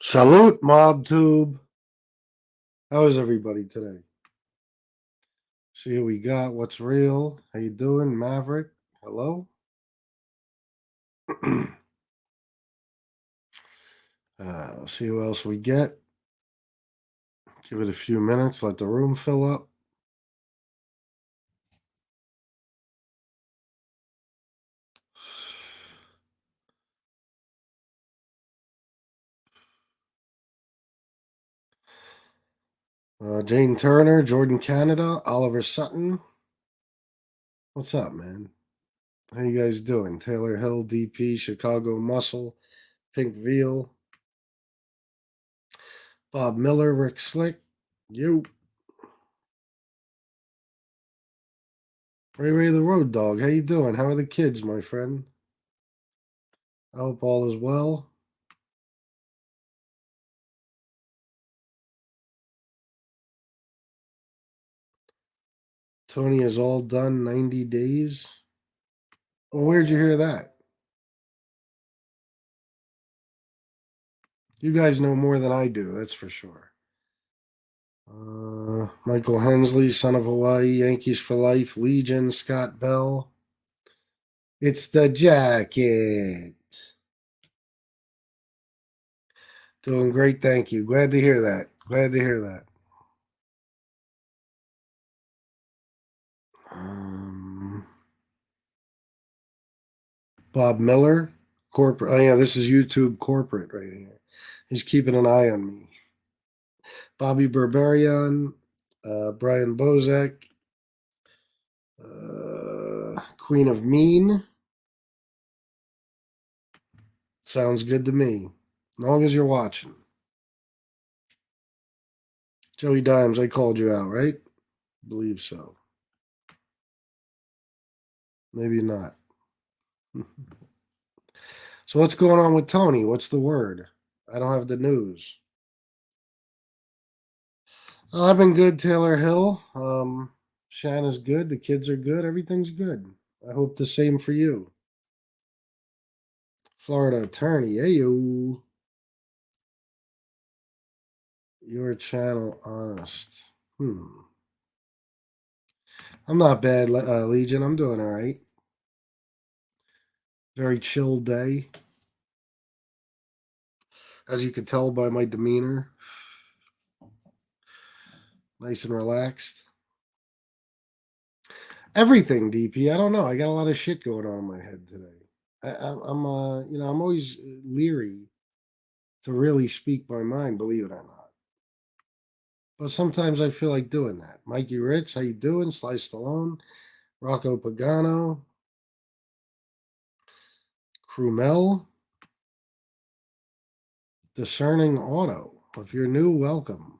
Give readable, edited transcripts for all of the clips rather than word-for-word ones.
Salute, MobTube. How is everybody today? See who we got. What's real? How you doing, Maverick? Hello. See who else we get. Give it a few minutes. Let the room fill up. Jane Turner, Jordan Canada, Oliver Sutton. What's up, man? How you guys doing? Taylor Hill, DP, Chicago Muscle, Pink Veal, Bob Miller, Rick Slick. You. Ray the Road Dog. How you doing? How are the kids, my friend? I hope all is well. Tony is all done 90 days. Well, where'd you hear that? You guys know more than I do, that's for sure. Michael Hensley, Son of Hawaii, Yankees for Life, Legion, Scott Bell. It's the jacket. Doing great, thank you. Glad to hear that. Glad to hear that. Bob Miller, corporate. Oh yeah, this is YouTube corporate right here. He's keeping an eye on me. Bobby Berberian, Brian Bozek, Queen of Mean. Sounds good to me. As long as you're watching. Joey Dimes, I called you out, right? I believe so. Maybe not. So what's going on with Tony? What's the word? I don't have the news. I've been good, Taylor Hill. Shan is good. The kids are good. Everything's good. I hope the same for you. Florida attorney. Hey, you. Your channel honest. I'm not bad, Legion. I'm doing all right. Very chill day. As you can tell by my demeanor. Nice and relaxed. Everything, DP. I don't know. I got a lot of shit going on in my head today. I'm I'm always leery to really speak my mind, believe it or not. But sometimes I feel like doing that. Mikey Rich, how you doing? Sly Stallone, Rocco Pagano, Krumel, Discerning Auto. If you're new, welcome.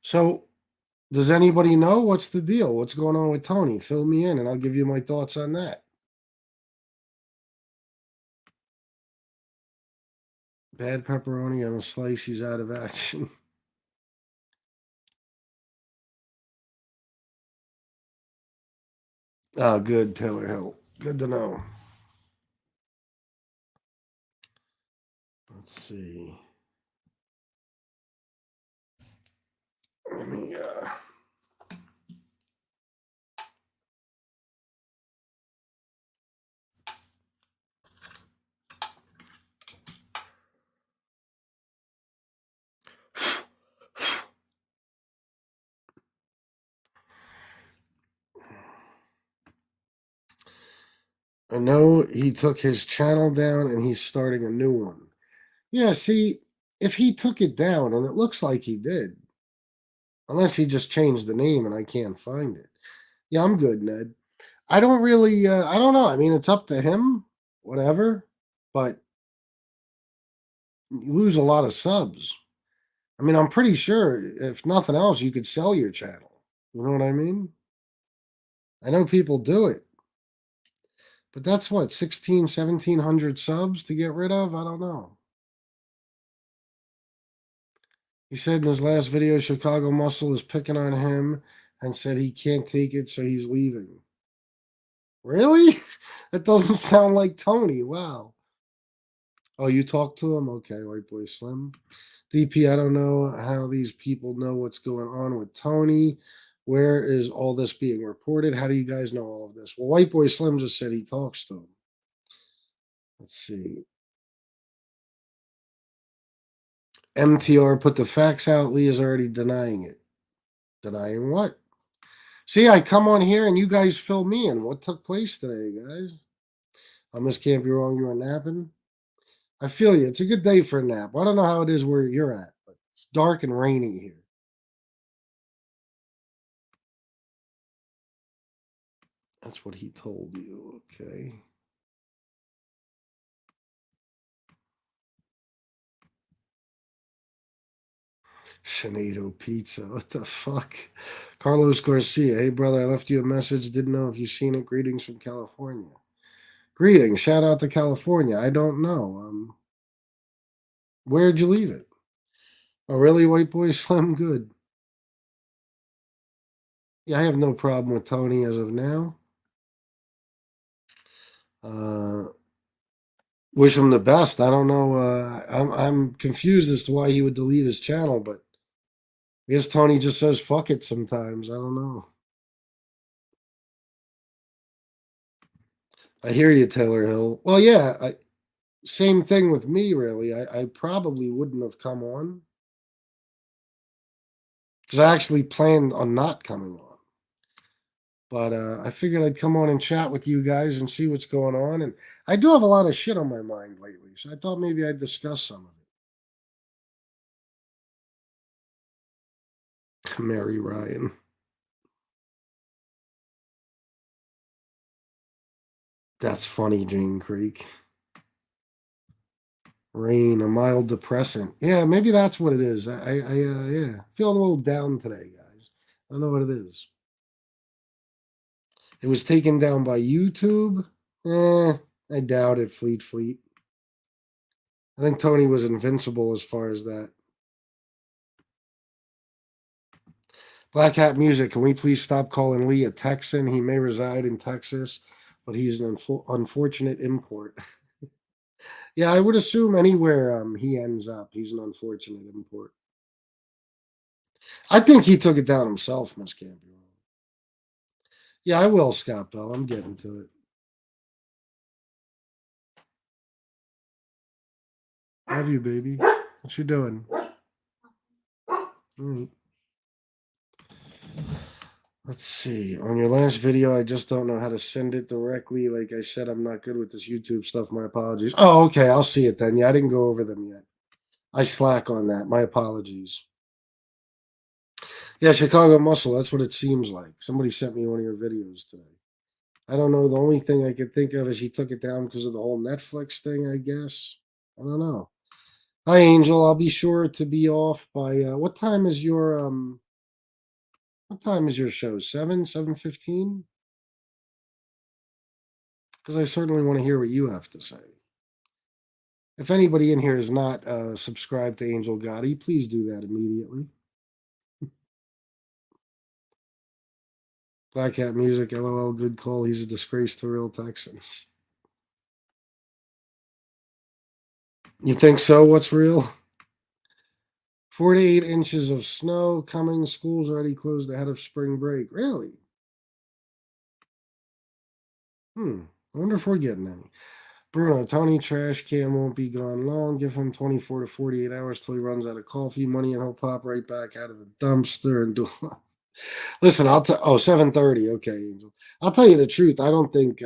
So, does anybody know what's the deal? What's going on with Tony? Fill me in, and I'll give you my thoughts on that. Bad pepperoni on a slice. He's out of action. Oh, good, Taylor Hill. Good to know. Let's see. Let me. I know he took his channel down and he's starting a new one. Yeah, see, if he took it down, and it looks like he did, unless he just changed the name and I can't find it. Yeah, I'm good, Ned. I don't really, I don't know. I mean, it's up to him, whatever, but you lose a lot of subs. I mean, I'm pretty sure, if nothing else, you could sell your channel. You know what I mean? I know people do it. But that's what, 1,700 subs to get rid of? I don't know. He said in his last video, Chicago Muscle is picking on him and said he can't take it, so he's leaving. Really? That doesn't sound like Tony. Wow. Oh, you talked to him? Okay, White Boy Slim. DP, I don't know how these people know what's going on with Tony. Where is all this being reported? How do you guys know all of this? Well, White Boy Slim just said he talks to him. Let's see. MTR put the facts out. Lee is already denying it. Denying what? See, I come on here and you guys fill me in. What took place today, guys? I Miss Can't Be Wrong. You were napping. I feel you. It's a good day for a nap. I don't know how it is where you're at, but it's dark and rainy here. That's what he told you. Okay. Sinead Pizza. What the fuck? Carlos Garcia. Hey, brother, I left you a message. Didn't know if you've seen it. Greetings from California. Greetings. Shout out to California. I don't know. Where'd you leave it? Oh, really, White Boy Slim? Good. Yeah, I have no problem with Tony as of now. Uh, wish him the best. I don't know. I'm confused as to why he would delete his channel, but I guess Tony just says fuck it sometimes. I don't know. I hear you, Taylor Hill. Well, yeah, same thing with me, really. I probably wouldn't have come on because I actually planned on not coming on. But I figured I'd come on and chat with you guys and see what's going on. And I do have a lot of shit on my mind lately, so I thought maybe I'd discuss some of it. Mary Ryan. That's funny, Jane Creek. Rain, a mild depressant. Yeah, maybe that's what it is. Yeah, feeling a little down today, guys. I don't know what it is. It was taken down by YouTube. I doubt it. Fleet. I think Tony was invincible as far as that. Black Hat Music. Can we please stop calling Lee a Texan? He may reside in Texas, but he's an unfortunate import. Yeah, I would assume anywhere he ends up, he's an unfortunate import. I think he took it down himself, Miss Campbell. Yeah, I will, Scott Bell. I'm getting to it. Love you, baby. What you doing? Mm. Let's see. On your last video, I just don't know how to send it directly. Like I said, I'm not good with this YouTube stuff. My apologies. Oh, okay. I'll see it then. Yeah, I didn't go over them yet. I slack on that. My apologies. Yeah, Chicago Muscle. That's what it seems like. Somebody sent me one of your videos today. I don't know. The only thing I could think of is he took it down because of the whole Netflix thing, I guess. I don't know. Hi, Angel. I'll be sure to be off by what time is your show? 7:15? Because I certainly want to hear what you have to say. If anybody in here is not subscribed to Angel Gotti, please do that immediately. Black Hat Music, LOL, good call. He's a disgrace to real Texans. You think so? What's real? 4 to 8 inches of snow coming. School's already closed ahead of spring break. Really? I wonder if we're getting any. Bruno, Tony trash can won't be gone long. Give him 24 to 48 hours till he runs out of coffee money and he'll pop right back out of the dumpster and do. Listen, I'll tell. Oh, 7:30. Okay, Angel. I'll tell you the truth. I don't think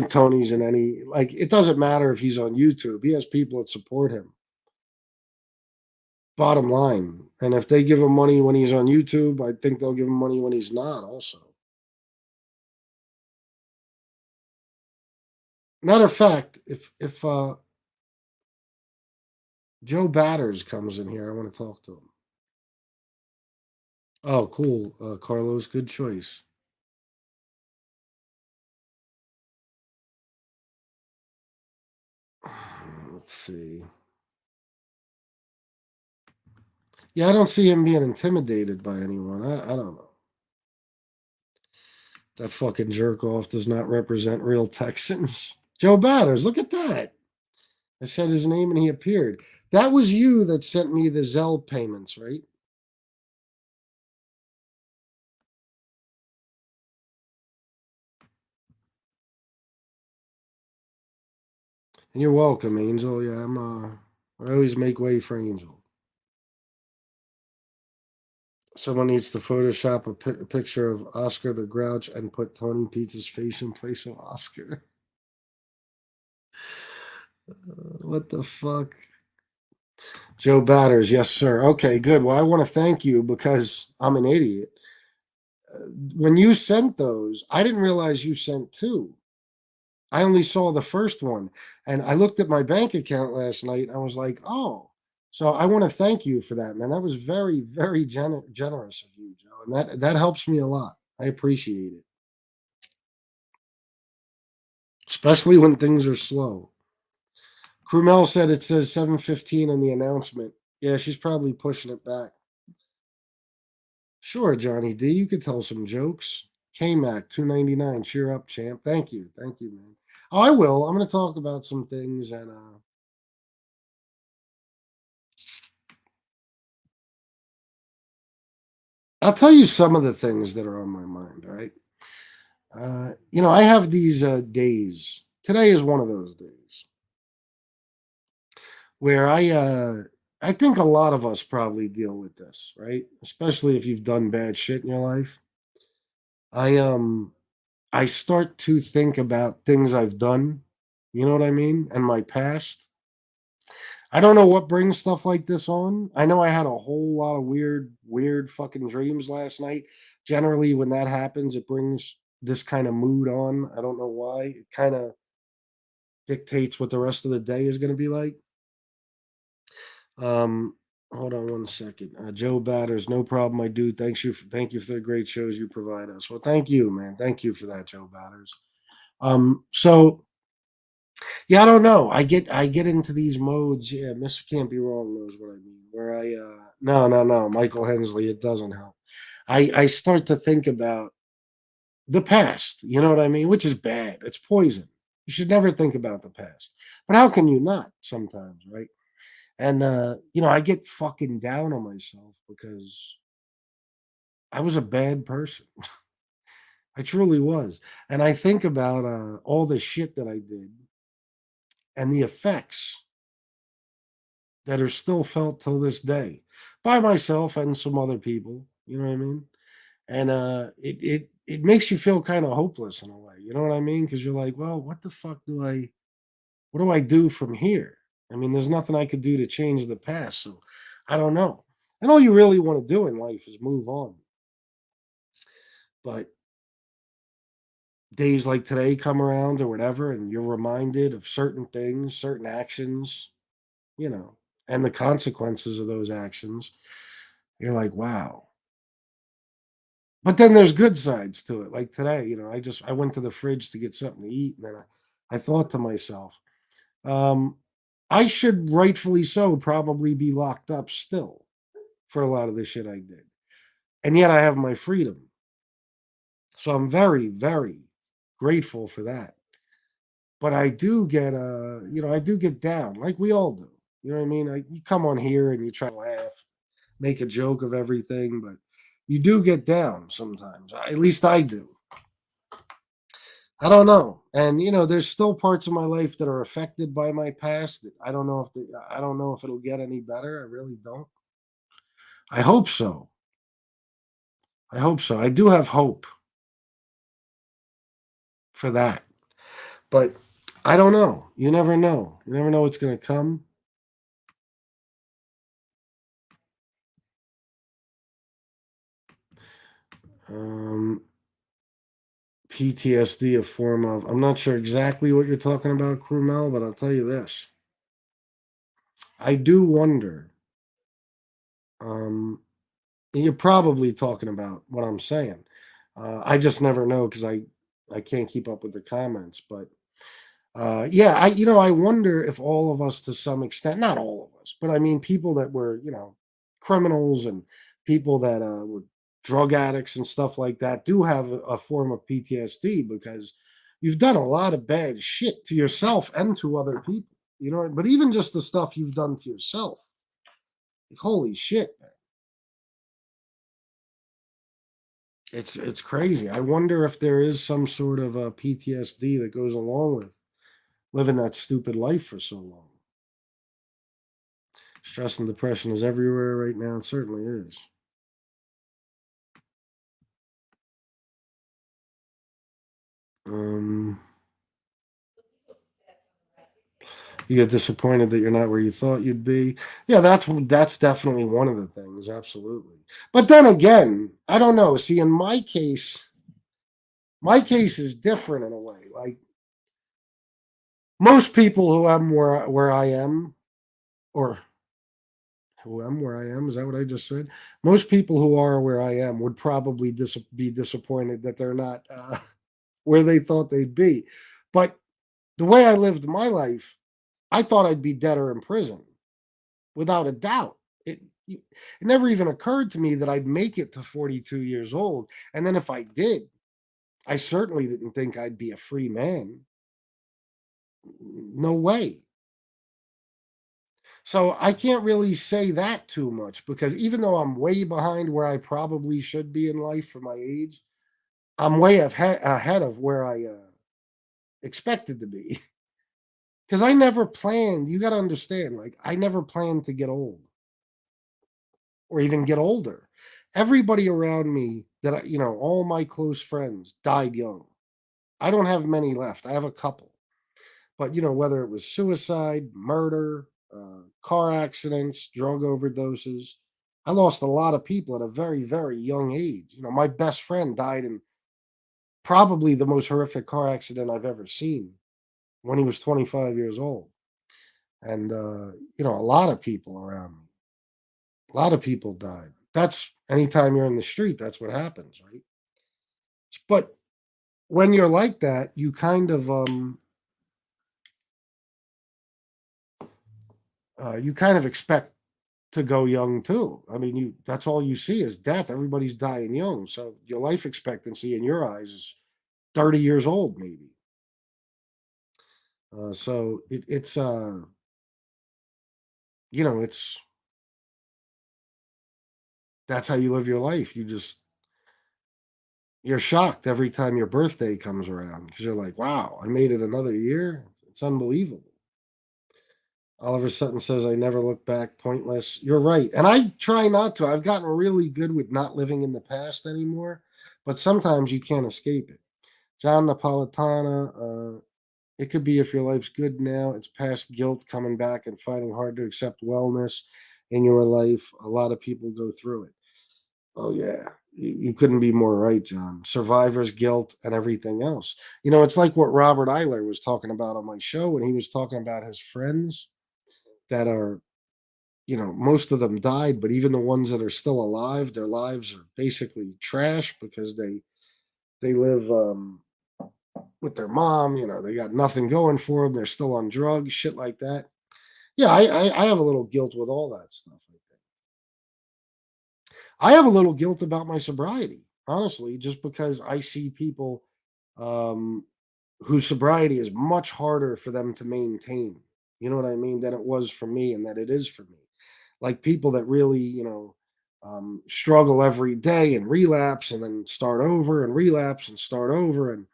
Tony's in any like. It doesn't matter if he's on YouTube. He has people that support him. Bottom line, and if they give him money when he's on YouTube, I think they'll give him money when he's not. Also, matter of fact, if Joe Batters comes in here, I want to talk to him. Oh, cool, Carlos. Good choice. Let's see. Yeah, I don't see him being intimidated by anyone. I don't know. That fucking jerk off does not represent real Texans. Joe Batters, look at that. I said his name and he appeared. That was you that sent me the Zelle payments, right? And you're welcome, Angel. Yeah, I always make way for Angel. Someone needs to Photoshop a picture of Oscar the Grouch and put Tony Pizza's face in place of Oscar. What the fuck? Joe Batters, yes, sir. Okay, good. Well, I want to thank you because I'm an idiot. When you sent those, I didn't realize you sent two. I only saw the first one. And I looked at my bank account last night and I was like, oh. So I want to thank you for that, man. That was very, very generous of you, Joe. And that helps me a lot. I appreciate it. Especially when things are slow. Krumel said it says 7:15 on the announcement. Yeah, she's probably pushing it back. Sure, Johnny D. You could tell some jokes. K-Mac, 299. Cheer up, champ. Thank you. Thank you, man. Oh, I will. I'm going to talk about some things and I'll tell you some of the things that are on my mind, right? I have these days. Today is one of those days where I think a lot of us probably deal with this, right? Especially if you've done bad shit in your life. I I start to think about things I've done, you know what I mean, and my past. I don't know what brings stuff like this on. I know I had a whole lot of weird fucking dreams last night. Generally, when that happens, it brings this kind of mood on. I don't know why. It kind of dictates what the rest of the day is going to be like. Um, Hold on one second. Joe Batters, no problem, my dude. Thank you for the great shows you provide us. Well, thank you, man. Thank you for that, Joe Batters. So yeah, I don't know. I get into these modes. Yeah, Mister Can't Be Wrong knows what I mean. Where no, Michael Hensley, it doesn't help. I start to think about the past, you know what I mean? Which is bad. It's poison. You should never think about the past. But how can you not sometimes, right? And I get fucking down on myself because I was a bad person. I truly was. And I think about all the shit that I did and the effects that are still felt till this day by myself and some other people. You know what I mean? And it makes you feel kind of hopeless in a way. You know what I mean? Because you're like, well, what do I do from here? I mean, there's nothing I could do to change the past, so I don't know. And all you really want to do in life is move on. But days like today come around or whatever, and you're reminded of certain things, certain actions, you know, and the consequences of those actions. You're like, wow. But then there's good sides to it. Like today, I went to the fridge to get something to eat, and then I thought to myself, um, I should rightfully so probably be locked up still for a lot of the shit I did. And yet I have my freedom. So I'm very, very grateful for that. But I do get down, like we all do. You know what I mean? You come on here and you try to laugh, make a joke of everything, but you do get down sometimes. At least I do. I don't know. And there's still parts of my life that are affected by my past. I don't know if it'll get any better. I really don't. I hope so. I hope so. I do have hope for that. But I don't know. You never know. You never know what's going to come. Um, PTSD, a form of, I'm not sure exactly what you're talking about, Krumel, but I'll tell you this. I do wonder. Um, you're probably talking about what I'm saying. I just never know because I can't keep up with the comments. But yeah, I wonder if all of us, to some extent, not all of us, but I mean people that were criminals and people that were drug addicts and stuff like that do have a form of PTSD because you've done a lot of bad shit to yourself and to other people. You know, but even just the stuff you've done to yourself, like, holy shit, man. It's crazy. I wonder if there is some sort of a PTSD that goes along with living that stupid life for so long. Stress and depression is everywhere right now. It certainly is. Um, you get disappointed that you're not where you thought you'd be. Yeah, that's definitely one of the things. Absolutely. But then again, I don't know. See, in my case is different in a way. Like most people who am where I am, or who am where I am. Is that what I just said? Most people who are where I am would probably be disappointed that they're not where they thought they'd be. But the way I lived my life, I thought I'd be dead or in prison, without a doubt. It never even occurred to me that I'd make it to 42 years old. And then if I did, I certainly didn't think I'd be a free man. No way. So I can't really say that too much because even though I'm way behind where I probably should be in life for my age, I'm way ahead of where I expected to be. Because I never planned, you got to understand, like, I never planned to get old or even get older. Everybody around me that all my close friends died young. I don't have many left. I have a couple. But, whether it was suicide, murder, car accidents, drug overdoses, I lost a lot of people at a very, very young age. My best friend died in probably the most horrific car accident I've ever seen when he was 25 years old. And, a lot of people around me, a lot of people died. That's anytime you're in the street, that's what happens, right? But when you're like that, you kind of expect to go young too. I mean, that's all you see is death. Everybody's dying young. So your life expectancy in your eyes is 30 years old, maybe. So it's that's how you live your life. You're shocked every time your birthday comes around because you're like, wow, I made it another year. It's unbelievable. Oliver Sutton says, I never look back, pointless. You're right. And I try not to. I've gotten really good with not living in the past anymore, but sometimes you can't escape it. John Napolitana, it could be if your life's good now, it's past guilt coming back and finding hard to accept wellness in your life. A lot of people go through it. Oh, yeah. You couldn't be more right, John. Survivor's guilt and everything else. It's like what Robert Eiler was talking about on my show when he was talking about his friends that are, most of them died, but even the ones that are still alive, their lives are basically trash because they live with their mom. They got nothing going for them. They're still on drugs, shit like that. Yeah, I have a little guilt with all that stuff. I think I have a little guilt about my sobriety, honestly, just because I see people um, whose sobriety is much harder for them to maintain. You know what I mean? Than it was for me, and that it is for me. Like people that really, struggle every day and relapse and then start over and relapse and start over. And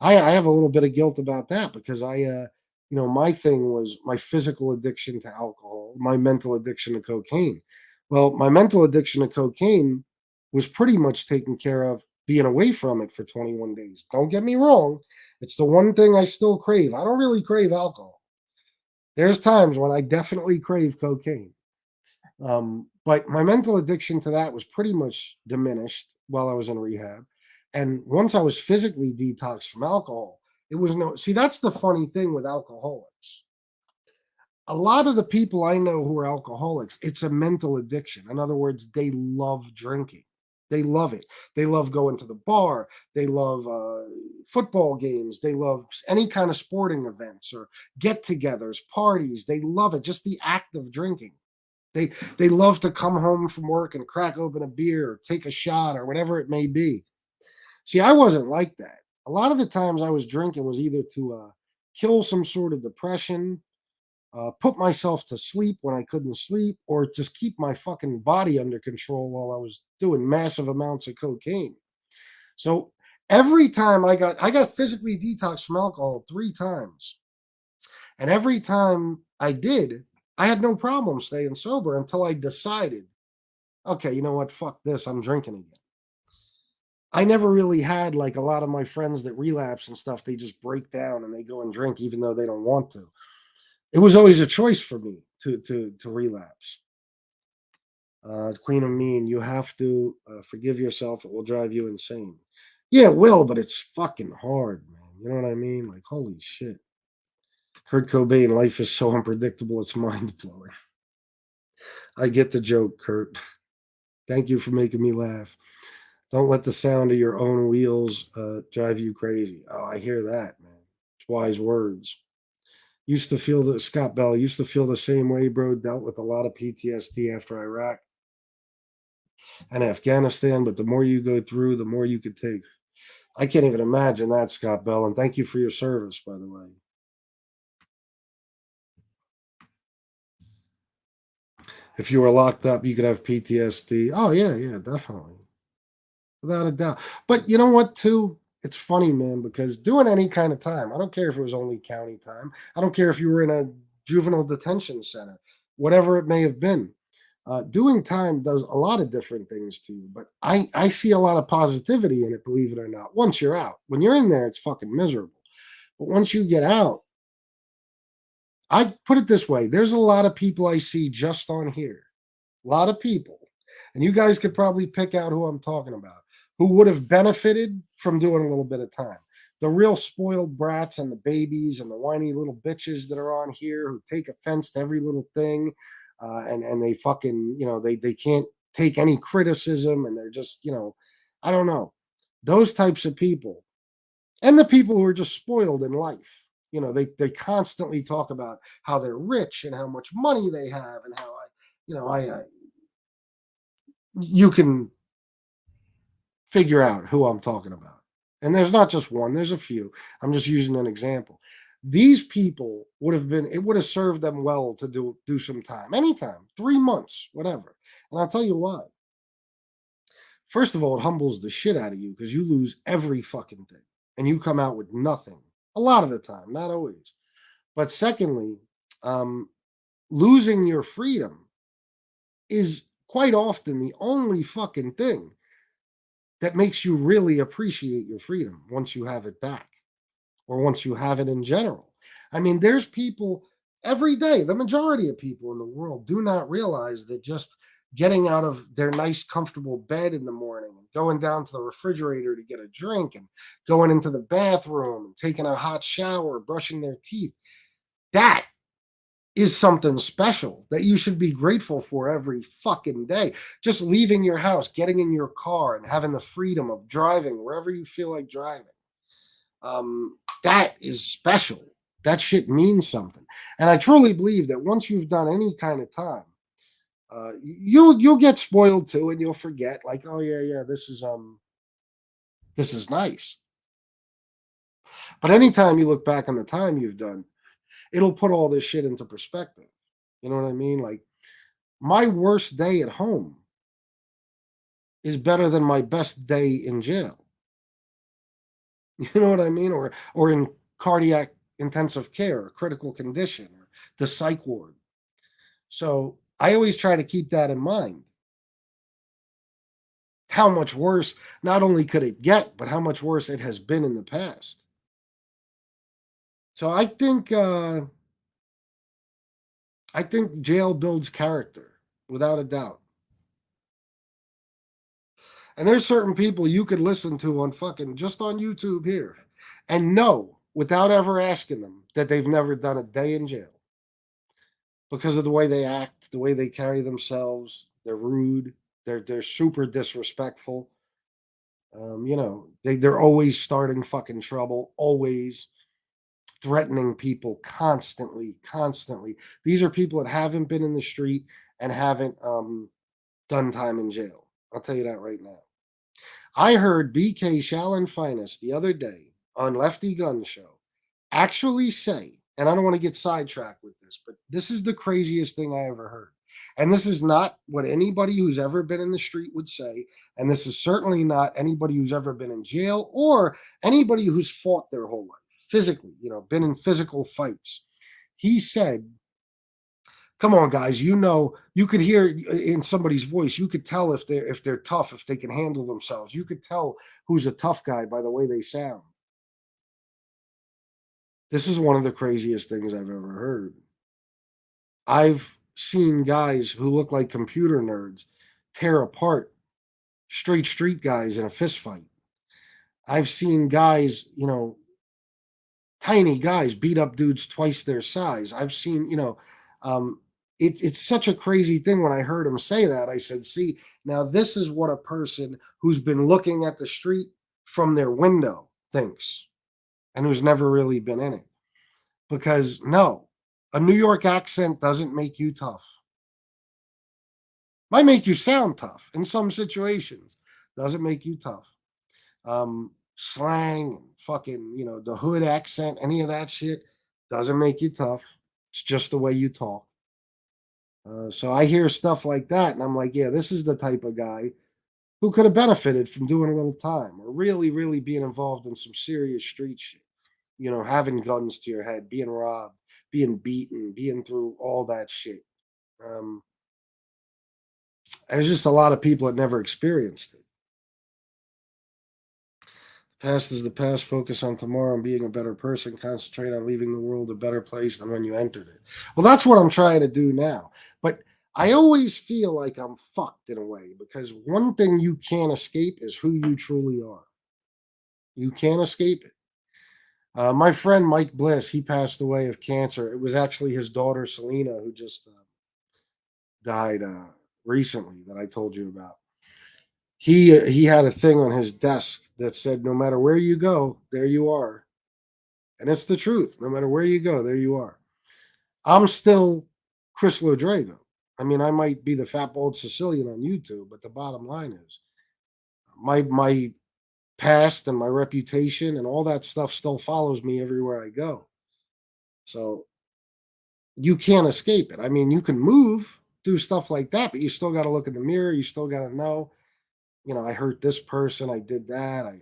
I have a little bit of guilt about that because my thing was my physical addiction to alcohol, my mental addiction to cocaine. Well, my mental addiction to cocaine was pretty much taken care of being away from it for 21 days. Don't get me wrong. It's the one thing I still crave. I don't really crave alcohol. There's times when I definitely crave cocaine. But my mental addiction to that was pretty much diminished while I was in rehab. And once I was physically detoxed from alcohol, it was no, see, that's the funny thing with alcoholics. A lot of the people I know who are alcoholics, it's a mental addiction. In other words, they love drinking. They love it. They love going to the bar. They love football games. They love any kind of sporting events or get togethers, parties. They love it. Just the act of drinking. They love to come home from work and crack open a beer or take a shot or whatever it may be. See, I wasn't like that. A lot of the times I was drinking was either to kill some sort of depression, put myself to sleep when I couldn't sleep, or just keep my fucking body under control while I was doing massive amounts of cocaine. So every time I got physically detoxed from alcohol 3 times. And every time I did, I had no problem staying sober until I decided, okay, you know what? Fuck this. I'm drinking again. I never really had like a lot of my friends that relapse and stuff. They just break down and they go and drink even though they don't want to. It was always a choice for me to relapse. Queen of Mean, you have to forgive yourself. It will drive you insane. Yeah, it will, but it's fucking hard, man. You know what I mean? Like, holy shit. Kurt Cobain, life is so unpredictable, it's mind blowing. I get the joke, Kurt. Thank you for making me laugh. Don't let the sound of your own wheels drive you crazy. Oh, I hear that, man. It's wise words. Used to feel the Scott Bell used to feel the same way, bro. Dealt with a lot of PTSD after Iraq and Afghanistan, but the more you go through, the more you could take. I can't even imagine that, Scott Bell. And thank you for your service, by the way. If you were locked up, you could have PTSD. Oh yeah, yeah, definitely, without a doubt. But you know what, too? It's funny, man, because doing any kind of time, I don't care if it was only county time. I don't care if you were in a juvenile detention center, whatever it may have been. Doing time does a lot of different things to you, but I see a lot of positivity in it, believe it or not. Once you're out, when you're in there, it's fucking miserable. But once you get out, I put it this way: there's a lot of people I see just on here, a lot of people, and you guys could probably pick out who I'm talking about, who would have benefited from doing a little bit of time. The real spoiled brats and the babies and the whiny little bitches that are on here who take offense to every little thing, and they fucking they can't take any criticism and they're just I don't know, those types of people, and the people who are just spoiled in life. They constantly talk about how they're rich and how much money they have and how I you can figure out who I'm talking about. And there's not just one, there's a few. I'm just using an example. These people it would have served them well to do some time, anytime, 3 months, whatever. And I'll tell you why. First of all, it humbles the shit out of you because you lose every fucking thing and you come out with nothing. A lot of the time, not always. But secondly, um, losing your freedom is quite often the only fucking thing that makes you really appreciate your freedom once you have it back or once you have it in general. I mean, there's people every day, the majority of people in the world do not realize that just getting out of their nice, comfortable bed in the morning and going down to the refrigerator to get a drink and going into the bathroom and taking a hot shower, brushing their teeth, that is something special that you should be grateful for every fucking day. Just leaving your house, getting in your car, and having the freedom of driving wherever you feel like driving. That is special. That shit means something. And I truly believe that once you've done any kind of time, you'll get spoiled too, and you'll forget, like, oh yeah, yeah, this is nice. But anytime you look back on the time you've done, it'll put all this shit into perspective. You know what I mean? Like, my worst day at home is better than my best day in jail. You know what I mean? Or in cardiac intensive care, or critical condition, or the psych ward. So I always try to keep that in mind. How much worse not only could it get, but how much worse it has been in the past. So I think jail builds character, without a doubt. And there's certain people you could listen to on fucking just on YouTube here and know without ever asking them that they've never done a day in jail because of the way they act, the way they carry themselves. They're rude. They're super disrespectful. They're always starting fucking trouble. Always. threatening people constantly, constantly. These are people that haven't been in the street and haven't done time in jail. I'll tell you that right now. I heard BK Shallon Finest the other day on Lefty Gun Show actually say, and I don't want to get sidetracked with this, but this is the craziest thing I ever heard. And this is not what anybody who's ever been in the street would say. And this is certainly not anybody who's ever been in jail or anybody who's fought their whole life physically, been in physical fights. He said, come on, guys, you could hear in somebody's voice, you could tell if they're tough, if they can handle themselves. You could tell who's a tough guy by the way they sound. This is one of the craziest things I've ever heard. I've seen guys who look like computer nerds tear apart straight street guys in a fist fight. I've seen guys, tiny guys beat up dudes twice their size. I've seen, it's such a crazy thing. When I heard him say that, I said, see, now this is what a person who's been looking at the street from their window thinks and who's never really been in it. Because no, a New York accent doesn't make you tough. Might make you sound tough in some situations. Doesn't make you tough. Slang and fucking, the hood accent, any of that shit doesn't make you tough. It's just the way you talk. So I hear stuff like that, and I'm like, yeah, this is the type of guy who could have benefited from doing a little time or really, really being involved in some serious street shit. Having guns to your head, being robbed, being beaten, being through all that shit. Um, there's just a lot of people that never experienced it. Past is the past. Focus on tomorrow and being a better person. Concentrate on leaving the world a better place than when you entered it. Well, that's what I'm trying to do now. But I always feel like I'm fucked in a way because one thing you can't escape is who you truly are. You can't escape it. My friend Mike Bliss, he passed away of cancer. It was actually his daughter Selena who just died recently that I told you about. He had a thing on his desk that said, "No matter where you go, there you are," and it's the truth. No matter where you go, there you are. I'm still Chris Lodrago. I mean, I might be the fat bald Sicilian on YouTube, but the bottom line is my past and my reputation and all that stuff still follows me everywhere I go. So you can't escape it. I mean, you can move, do stuff like that, but you still got to look in the mirror. You still got to know, I hurt this person, I did that,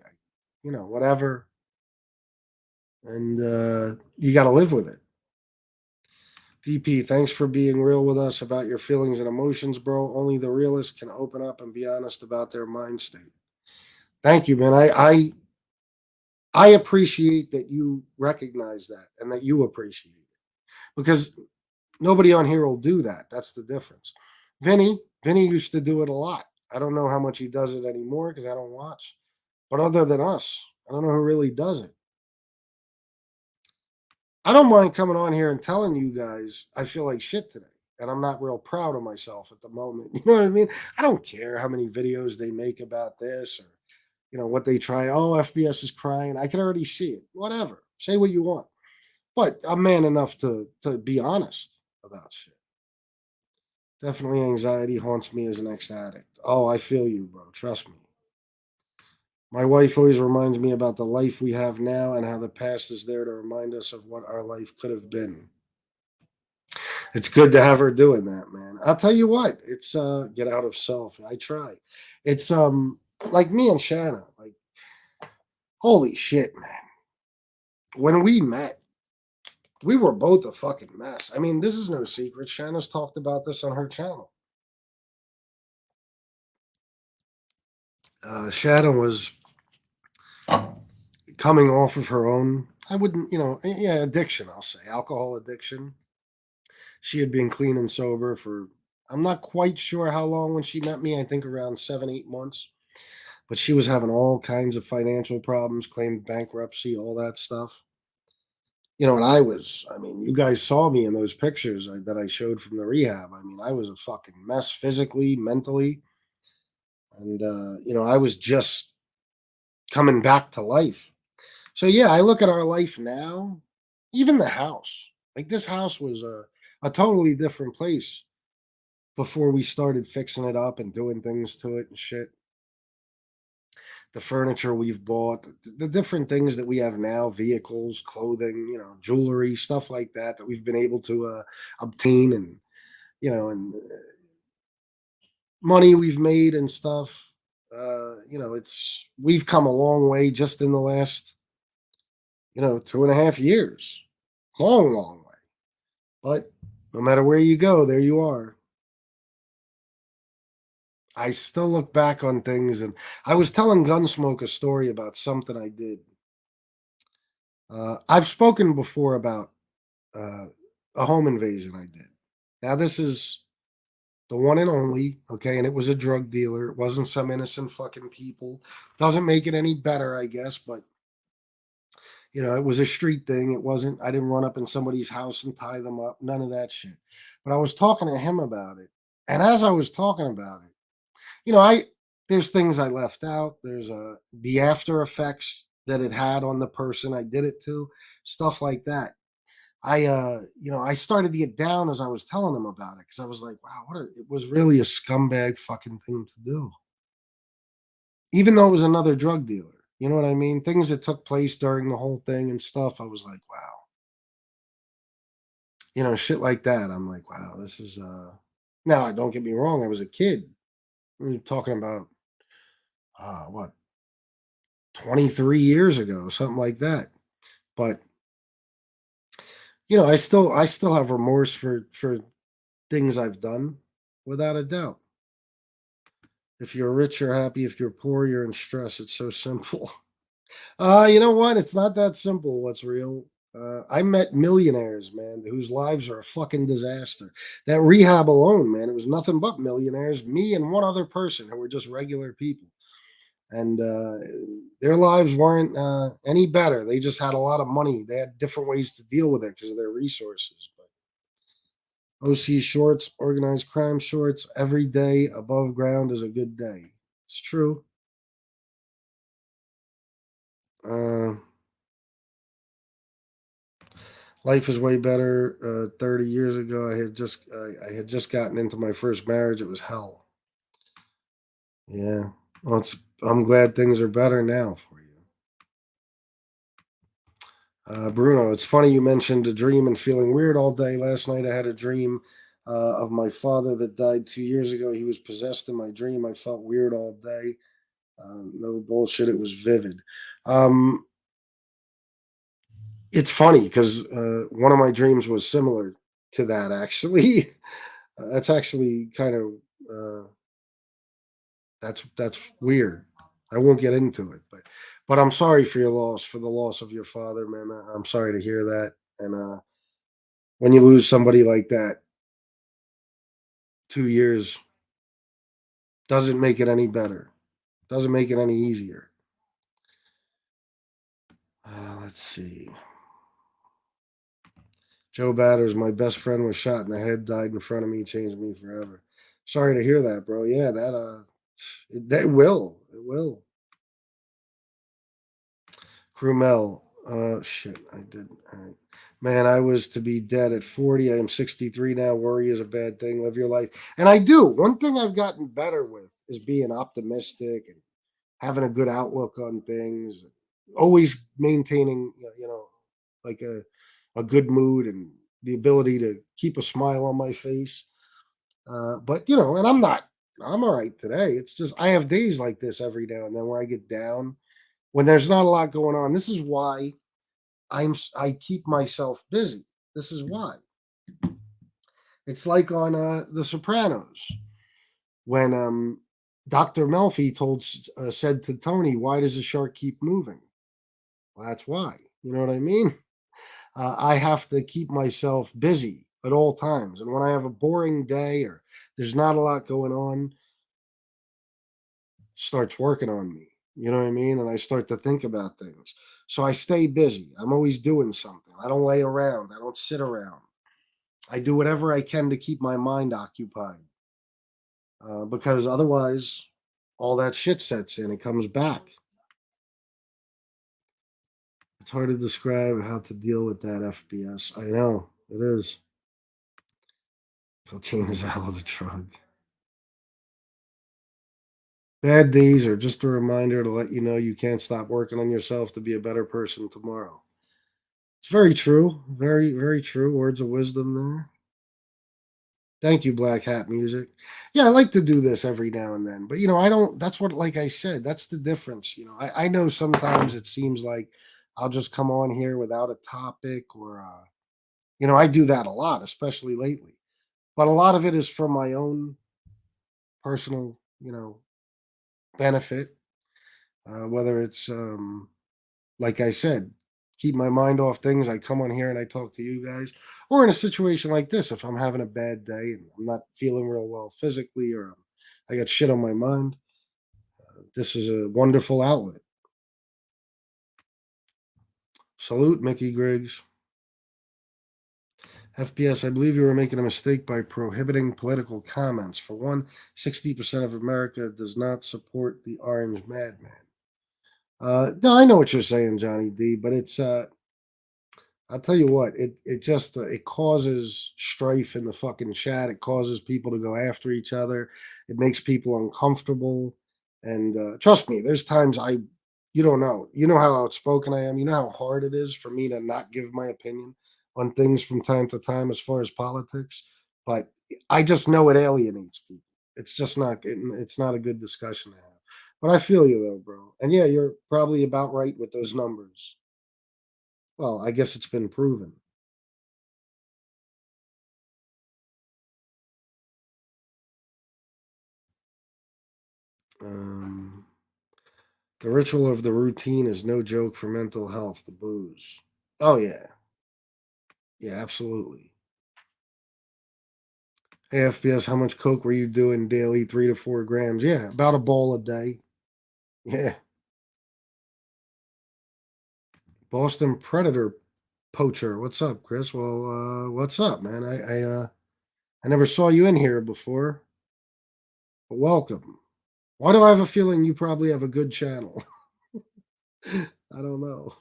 whatever. And you got to live with it. DP, thanks for being real with us about your feelings and emotions, bro. Only the realists can open up and be honest about their mind state. Thank you, man. I appreciate that you recognize that and that you appreciate it because nobody on here will do that. That's the difference. Vinny used to do it a lot. I don't know how much he does it anymore because I don't watch. But other than us, I don't know who really does it. I don't mind coming on here and telling you guys I feel like shit today. And I'm not real proud of myself at the moment. You know what I mean? I don't care how many videos they make about this or, what they try. Oh, FBS is crying. I can already see it. Whatever. Say what you want. But I'm man enough to be honest about shit. Definitely anxiety haunts me as an ex-addict. Oh, I feel you, bro. Trust me. My wife always reminds me about the life we have now and how the past is there to remind us of what our life could have been. It's good to have her doing that, man. I'll tell you what, it's get out of self. I try. It's like me and Shanna, like holy shit, man. When we met, we were both a fucking mess. I mean, this is no secret. Shanna's talked about this on her channel. Shanna was coming off of her own, I wouldn't, yeah, addiction, I'll say, alcohol addiction. She had been clean and sober for, I'm not quite sure how long when she met me. I think around 7, 8 months. But she was having all kinds of financial problems, claimed bankruptcy, all that stuff. And I mean, you guys saw me in those pictures that I showed from the rehab. I mean, I was a fucking mess physically, mentally. And, I was just coming back to life. So, yeah, I look at our life now Even the house. Like this house was a totally different place before we started fixing it up and doing things to it and shit. The furniture we've bought, the different things that we have now, vehicles, clothing, jewelry, stuff like that that we've been able to obtain, and and money we've made and stuff. It's we've come a long way just in the last 2.5 years. Long, long way. But no matter where you go, there you are. I still look back on things, and I was telling Gunsmoke a story about something I did. I've spoken before about uh, a home invasion I did. Now, this is the one and only, okay, and it was a drug dealer. It wasn't some innocent fucking people. Doesn't make it any better, I guess, but it was a street thing. It wasn't, I didn't run up in somebody's house and tie them up, none of that shit. But I was talking to him about it. And as I was talking about it, I there's things I left out. There's the after effects that it had on the person I did it to, stuff like that. I started to get down as I was telling him about it because I was like, wow, it was really a scumbag fucking thing to do. Even though it was another drug dealer. You know what I mean? Things that took place during the whole thing and stuff. I was like, wow. Shit like that. I'm like, wow, this is now don't get me wrong, I was a kid. We were talking about what 23 years ago, something like that. But I still have remorse for things I've done, without a doubt. If you're rich, you're happy. If you're poor, you're in stress. It's so simple. You know what? It's not that simple. What's real? I met millionaires, man, whose lives are a fucking disaster. That rehab alone, man, it was nothing but millionaires. Me and one other person who were just regular people, and their lives weren't any better. They just had a lot of money. They had different ways to deal with it because of their resources. But OC shorts, organized crime shorts, every day above ground is a good day. It's true. Uh, Life is way better. 30 years ago, I had just gotten into my first marriage. It was hell. Yeah. Well, I'm glad things are better now for you. Bruno, it's funny you mentioned a dream and feeling weird all day. Last night I had a dream of my father that died 2 years ago. He was possessed in my dream. I felt weird all day. No bullshit. It was vivid. Um, it's funny because one of my dreams was similar to that, actually. That's actually kind of that's weird. I won't get into it, but I'm sorry for your loss, for the loss of your father, man. I'm sorry to hear that. And when you lose somebody like that, 2 years doesn't make it any better. Doesn't make it any easier. Let's see. Joe Batters, my best friend was shot in the head, died in front of me, changed me forever. Sorry to hear that, bro. Yeah, that will. It will. Krumel. Shit, I did. All right. Man, I was to be dead at 40. I am 63 now. Worry is a bad thing. Live your life. And I do. One thing I've gotten better with is being optimistic and having a good outlook on things. Always maintaining, like a good mood and the ability to keep a smile on my face. But, and I'm all right today. It's just, I have days like this every now and then where I get down when there's not a lot going on. This is why I keep myself busy. This is why. It's like on The Sopranos when Dr. Melfi said to Tony, "Why does the shark keep moving?" Well, that's why. You know what I mean? I have to keep myself busy at all times, and when I have a boring day or there's not a lot going on, starts working on me. You know what I mean? And I start to think about things. So I stay busy. I'm always doing something. I don't lay around. I don't sit around. I do whatever I can to keep my mind occupied because otherwise, all that shit sets in. It comes back. It's hard to describe how to deal with that FBS. I know it is. Cocaine is a hell of a drug. Bad days are just a reminder to let you know you can't stop working on yourself to be a better person tomorrow. It's very true. Very, very true. Words of wisdom there. Thank you, Black Hat Music. Yeah, I like to do this every now and then, but I don't. That's what, like I said, that's the difference. I know sometimes it seems like I'll just come on here without a topic, or I do that a lot, especially lately. But a lot of it is for my own personal, benefit. Whether it's like I said, keep my mind off things. I come on here and I talk to you guys. Or in a situation like this, if I'm having a bad day and I'm not feeling real well physically, or I got shit on my mind, this is a wonderful outlet. Salute, Mickey Griggs. FPS, I believe you were making a mistake by prohibiting political comments. For one, 60% of America does not support the Orange Madman. No, I know what you're saying, Johnny D, but I'll tell you what, it just it causes strife in the fucking chat. It causes people to go after each other. It makes people uncomfortable. And trust me, there's times you don't know. You know how outspoken I am. You know how hard it is for me to not give my opinion on things from time to time as far as politics. But I just know it alienates people. It's just not. It's not a good discussion to have. But I feel you though, bro. And yeah, you're probably about right with those numbers. Well, I guess it's been proven. Um, the ritual of the routine is no joke for mental health. The booze. Oh yeah, yeah, absolutely. Hey FBS, how much coke were you doing daily? 3 to 4 grams. Yeah, about a bowl a day. Yeah, Boston Predator poacher. What's up, Chris? Well, what's up, man? I never saw you in here before. But welcome. Why do I have a feeling you probably have a good channel? I don't know.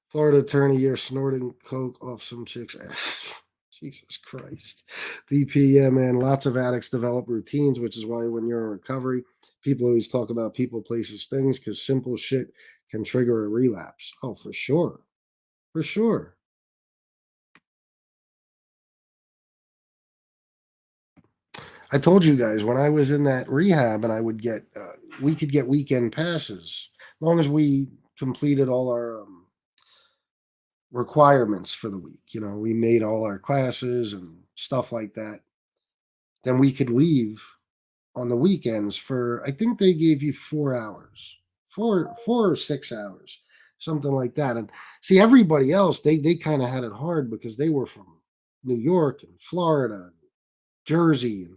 Florida attorney year snorting coke off some chick's ass. Jesus Christ. DP, yeah, man. Lots of addicts develop routines, which is why when you're in recovery, people always talk about people, places, things, because simple shit can trigger a relapse. Oh, for sure. For sure. I told you guys when I was in that rehab and I would get, we could get weekend passes, as long as we completed all our requirements for the week. We made all our classes and stuff like that. Then we could leave on the weekends for, I think they gave you 4 hours, 4 or 6 hours, something like that. And see, everybody else, they kind of had it hard because they were from New York and Florida, and Jersey,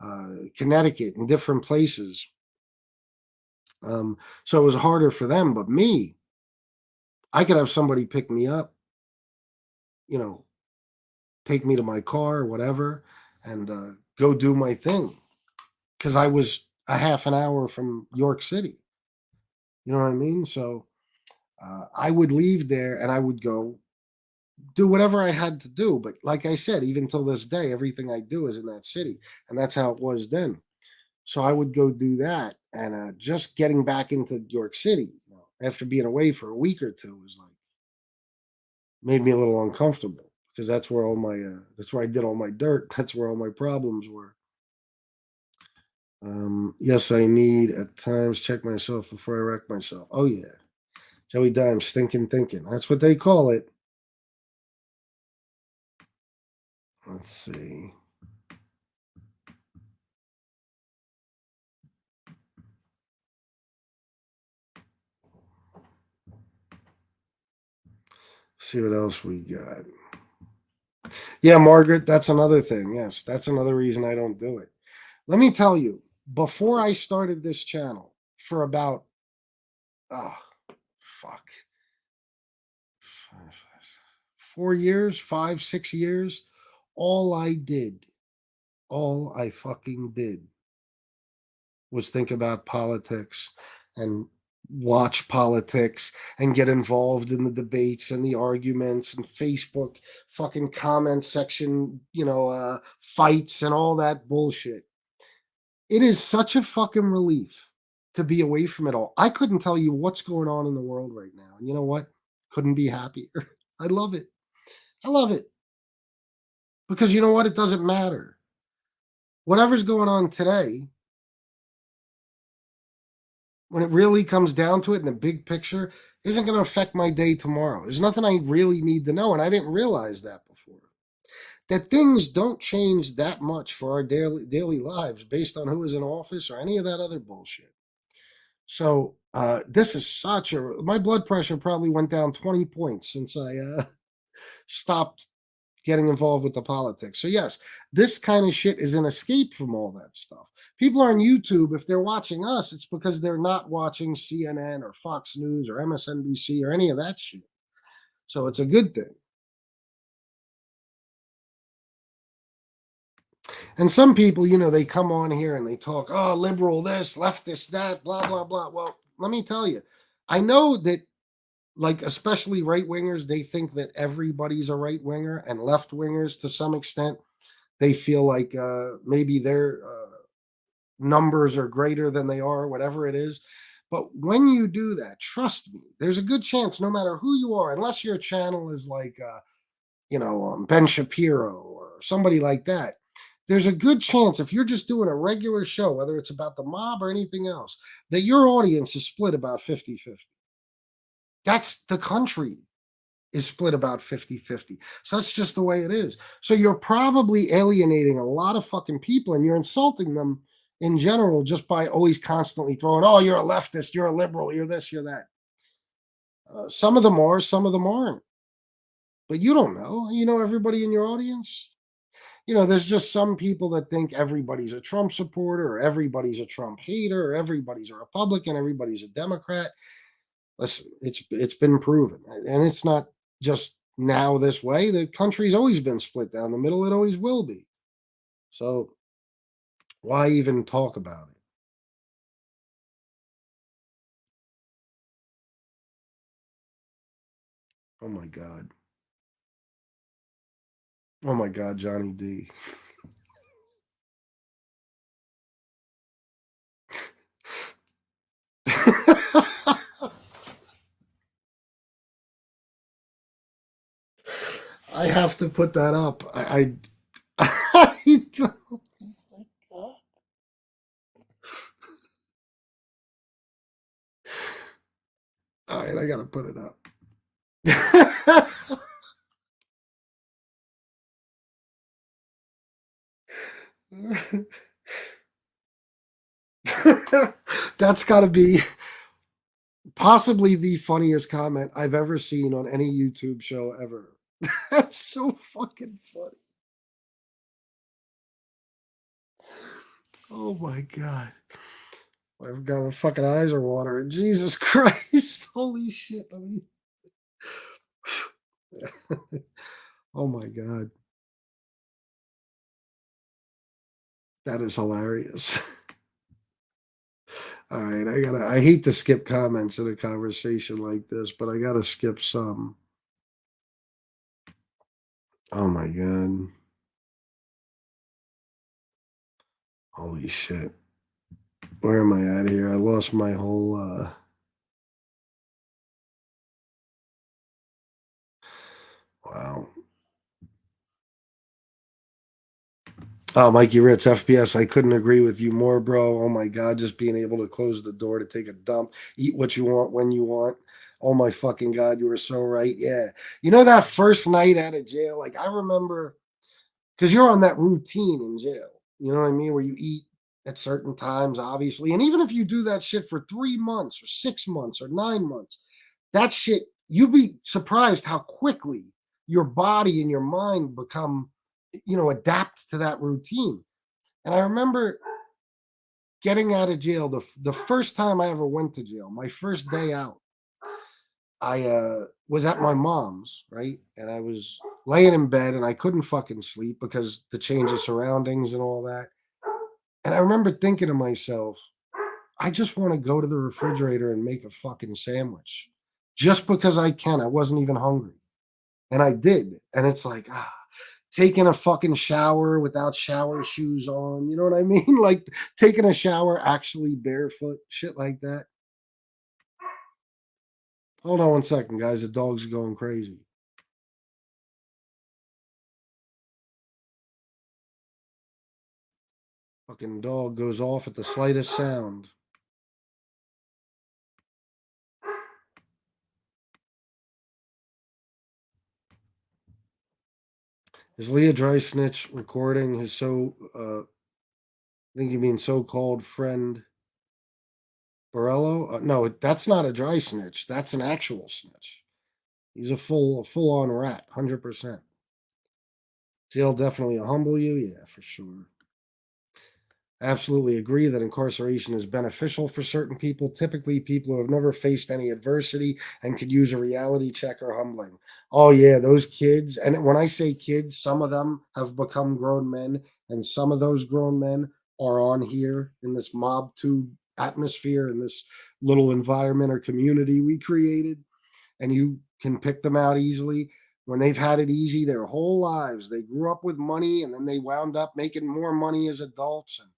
and Connecticut, and different places. So it was harder for them. But me, I could have somebody pick me up, you know, take me to my car or whatever, and go do my thing because I was a half an hour from York City. You know what I mean? So I would leave there and I would go do whatever I had to do. But like I said, even till this day, everything I do is in that city, and that's how it was then. So I would go do that, and just getting back into York City, after being away for a week or two, was like made me a little uncomfortable because that's where I did all my dirt. That's where all my problems were. Yes, I need at times check myself before I wreck myself. Oh yeah, Joey Dimes, stinking thinking. That's what they call it. Let's see. See what else we got. Yeah, Margaret, that's another thing. Yes, that's another reason I don't do it. Let me tell you, before I started this channel, for about, oh, fuck, 4 years, 5, 6 years, all I did, all I fucking did was think about politics and watch politics and get involved in the debates and the arguments and Facebook fucking comment section, fights and all that bullshit. It is such a fucking relief to be away from it all. I couldn't tell you what's going on in the world right now. And you know what? Couldn't be happier. I love it. I love it. Because you know what? It doesn't matter. Whatever's going on today, when it really comes down to it in the big picture, isn't going to affect my day tomorrow. There's nothing I really need to know. And I didn't realize that before. That things don't change that much for our daily lives based on who is in office or any of that other bullshit. So this is such a my blood pressure probably went down 20 points since I stopped getting involved with the politics. So yes, this kind of shit is an escape from all that stuff. People on YouTube, if they're watching us, it's because they're not watching CNN or Fox News or MSNBC or any of that shit. So it's a good thing. And some people, they come on here and they talk, oh, liberal this, leftist that, blah, blah, blah. Well, let me tell you, I know that, like, especially right wingers, they think that everybody's a right winger, and left wingers, to some extent, they feel like maybe their numbers are greater than they are, whatever it is. But when you do that, trust me, there's a good chance, no matter who you are, unless your channel is like, Ben Shapiro or somebody like that, there's a good chance if you're just doing a regular show, whether it's about the mob or anything else, that your audience is split about 50-50. That's the country is split about 50-50. So that's just the way it is. So you're probably alienating a lot of fucking people and you're insulting them in general just by always constantly throwing, oh, you're a leftist, you're a liberal, you're this, you're that. Some of them are, some of them aren't. But you don't know. You know everybody in your audience. There's just some people that think everybody's a Trump supporter or everybody's a Trump hater or everybody's a Republican, everybody's a Democrat. Listen, it's been proven. And it's not just now this way. The country's always been split down the middle. It always will be. So why even talk about it? Oh my God. Oh my God, Johnny D. I have to put that up. I don't. All right, I gotta put it up. That's got to be possibly the funniest comment I've ever seen on any YouTube show ever. That's so fucking funny. Oh my God. I've got my fucking eyes are watering. Jesus Christ. Holy shit. Oh my God. That is hilarious. All right. I hate to skip comments in a conversation like this, but I gotta skip some. Oh my God. Holy shit. Where am I at here? I lost my whole wow. Oh, Mikey Ritz, FPS. I couldn't agree with you more, bro. Oh my God, just being able to close the door to take a dump, eat what you want when you want. Oh my fucking God, you were so right. Yeah. That first night out of jail, like I remember, because you're on that routine in jail. You know what I mean? Where you eat at certain times, obviously. And even if you do that shit for 3 months or 6 months or 9 months, that shit, you'd be surprised how quickly your body and your mind become, adapt to that routine. And I remember getting out of jail the first time I ever went to jail, my first day out. I was at my mom's, right? And I was laying in bed and I couldn't fucking sleep because the change of surroundings and all that. And I remember thinking to myself, I just want to go to the refrigerator and make a fucking sandwich just because I can. I wasn't even hungry. And I did. And it's like, taking a fucking shower without shower shoes on. You know what I mean? Like taking a shower actually barefoot, shit like that. Hold on one second, guys. The dog's going crazy. Fucking dog goes off at the slightest sound. Is Leah Dry Snitch recording his I think you mean so-called friend Borello? No, that's not a dry snitch. That's an actual snitch. He's a full-on rat, 100%. Jail definitely humble you, yeah, for sure. Absolutely agree that incarceration is beneficial for certain people, typically people who have never faced any adversity and could use a reality check or humbling. Oh, yeah, those kids. And when I say kids, some of them have become grown men, and some of those grown men are on here in this mob tube atmosphere, in this little environment or community we created. And you can pick them out easily. When they've had it easy their whole lives, they grew up with money and then they wound up making more money as adults. And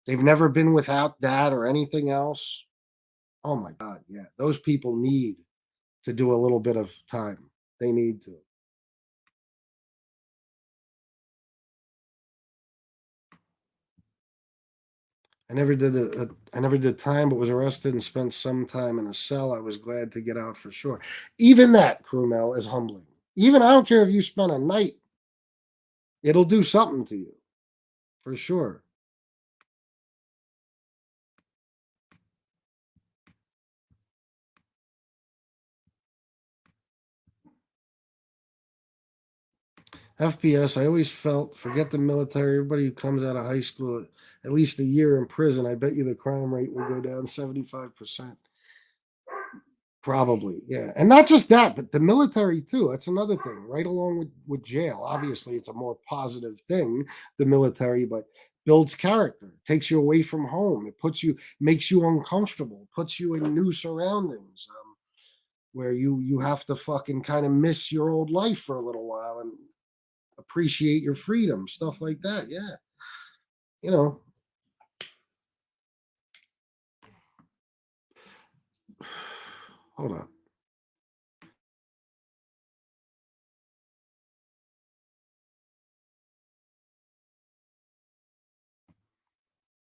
they've never been without that or anything else. Oh my God, yeah. Those people need to do a little bit of time. They need to. I never did time, but was arrested and spent some time in a cell. I was glad to get out for sure. Even that, Krumel, is humbling. Even I don't care if you spent a night, it'll do something to you for sure. FPS, I always felt, forget the military, everybody who comes out of high school at least a year in prison, I bet you the crime rate will go down 75%. Probably, yeah. And not just that, but the military too. That's another thing, right along with jail. Obviously, it's a more positive thing, the military, but builds character, takes you away from home. It makes you uncomfortable, puts you in new surroundings, where you have to fucking kind of miss your old life for a little while and appreciate your freedom, stuff like that. Yeah. You know, hold on.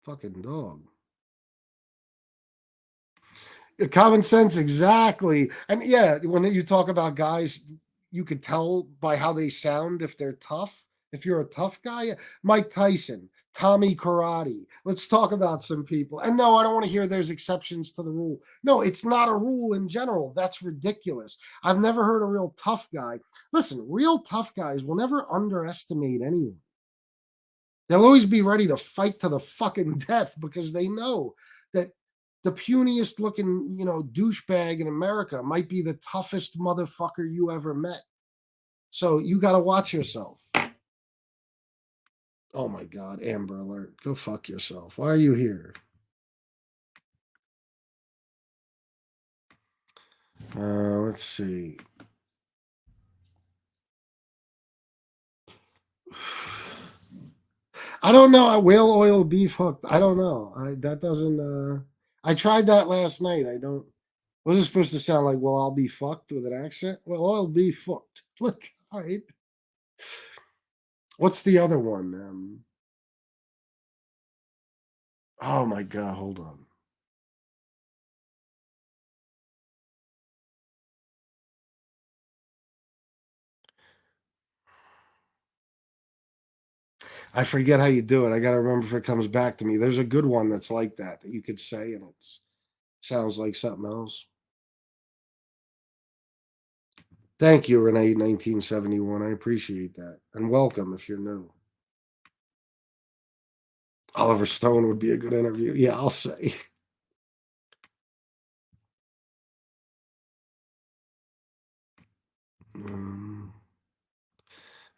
Fucking dog. Common sense, exactly. And yeah, when you talk about guys, you could tell by how they sound if they're tough. If you're a tough guy, Mike Tyson, Tommy Karate. Let's talk about some people. And no, I don't want to hear there's exceptions to the rule. No, it's not a rule in general. That's ridiculous. I've never heard a real tough guy. Listen, real tough guys will never underestimate anyone. They'll always be ready to fight to the fucking death because they know that the puniest looking, douchebag in America might be the toughest motherfucker you ever met. So you got to watch yourself. Oh my God, Amber Alert. Go fuck yourself. Why are you here? Let's see. I don't know. Whale oil beef hooked. I don't know. That doesn't. I tried that last night. I don't. Was it supposed to sound like, well, I'll be fucked with an accent? Well, I'll be fucked. Look, all right. What's the other one? Oh my God, hold on. I forget how you do it. I got to remember if it comes back to me. There's a good one that's like that you could say, and it sounds like something else. Thank you, Renee, 1971. I appreciate that. And welcome if you're new. Oliver Stone would be a good interview. Yeah, I'll say. Um,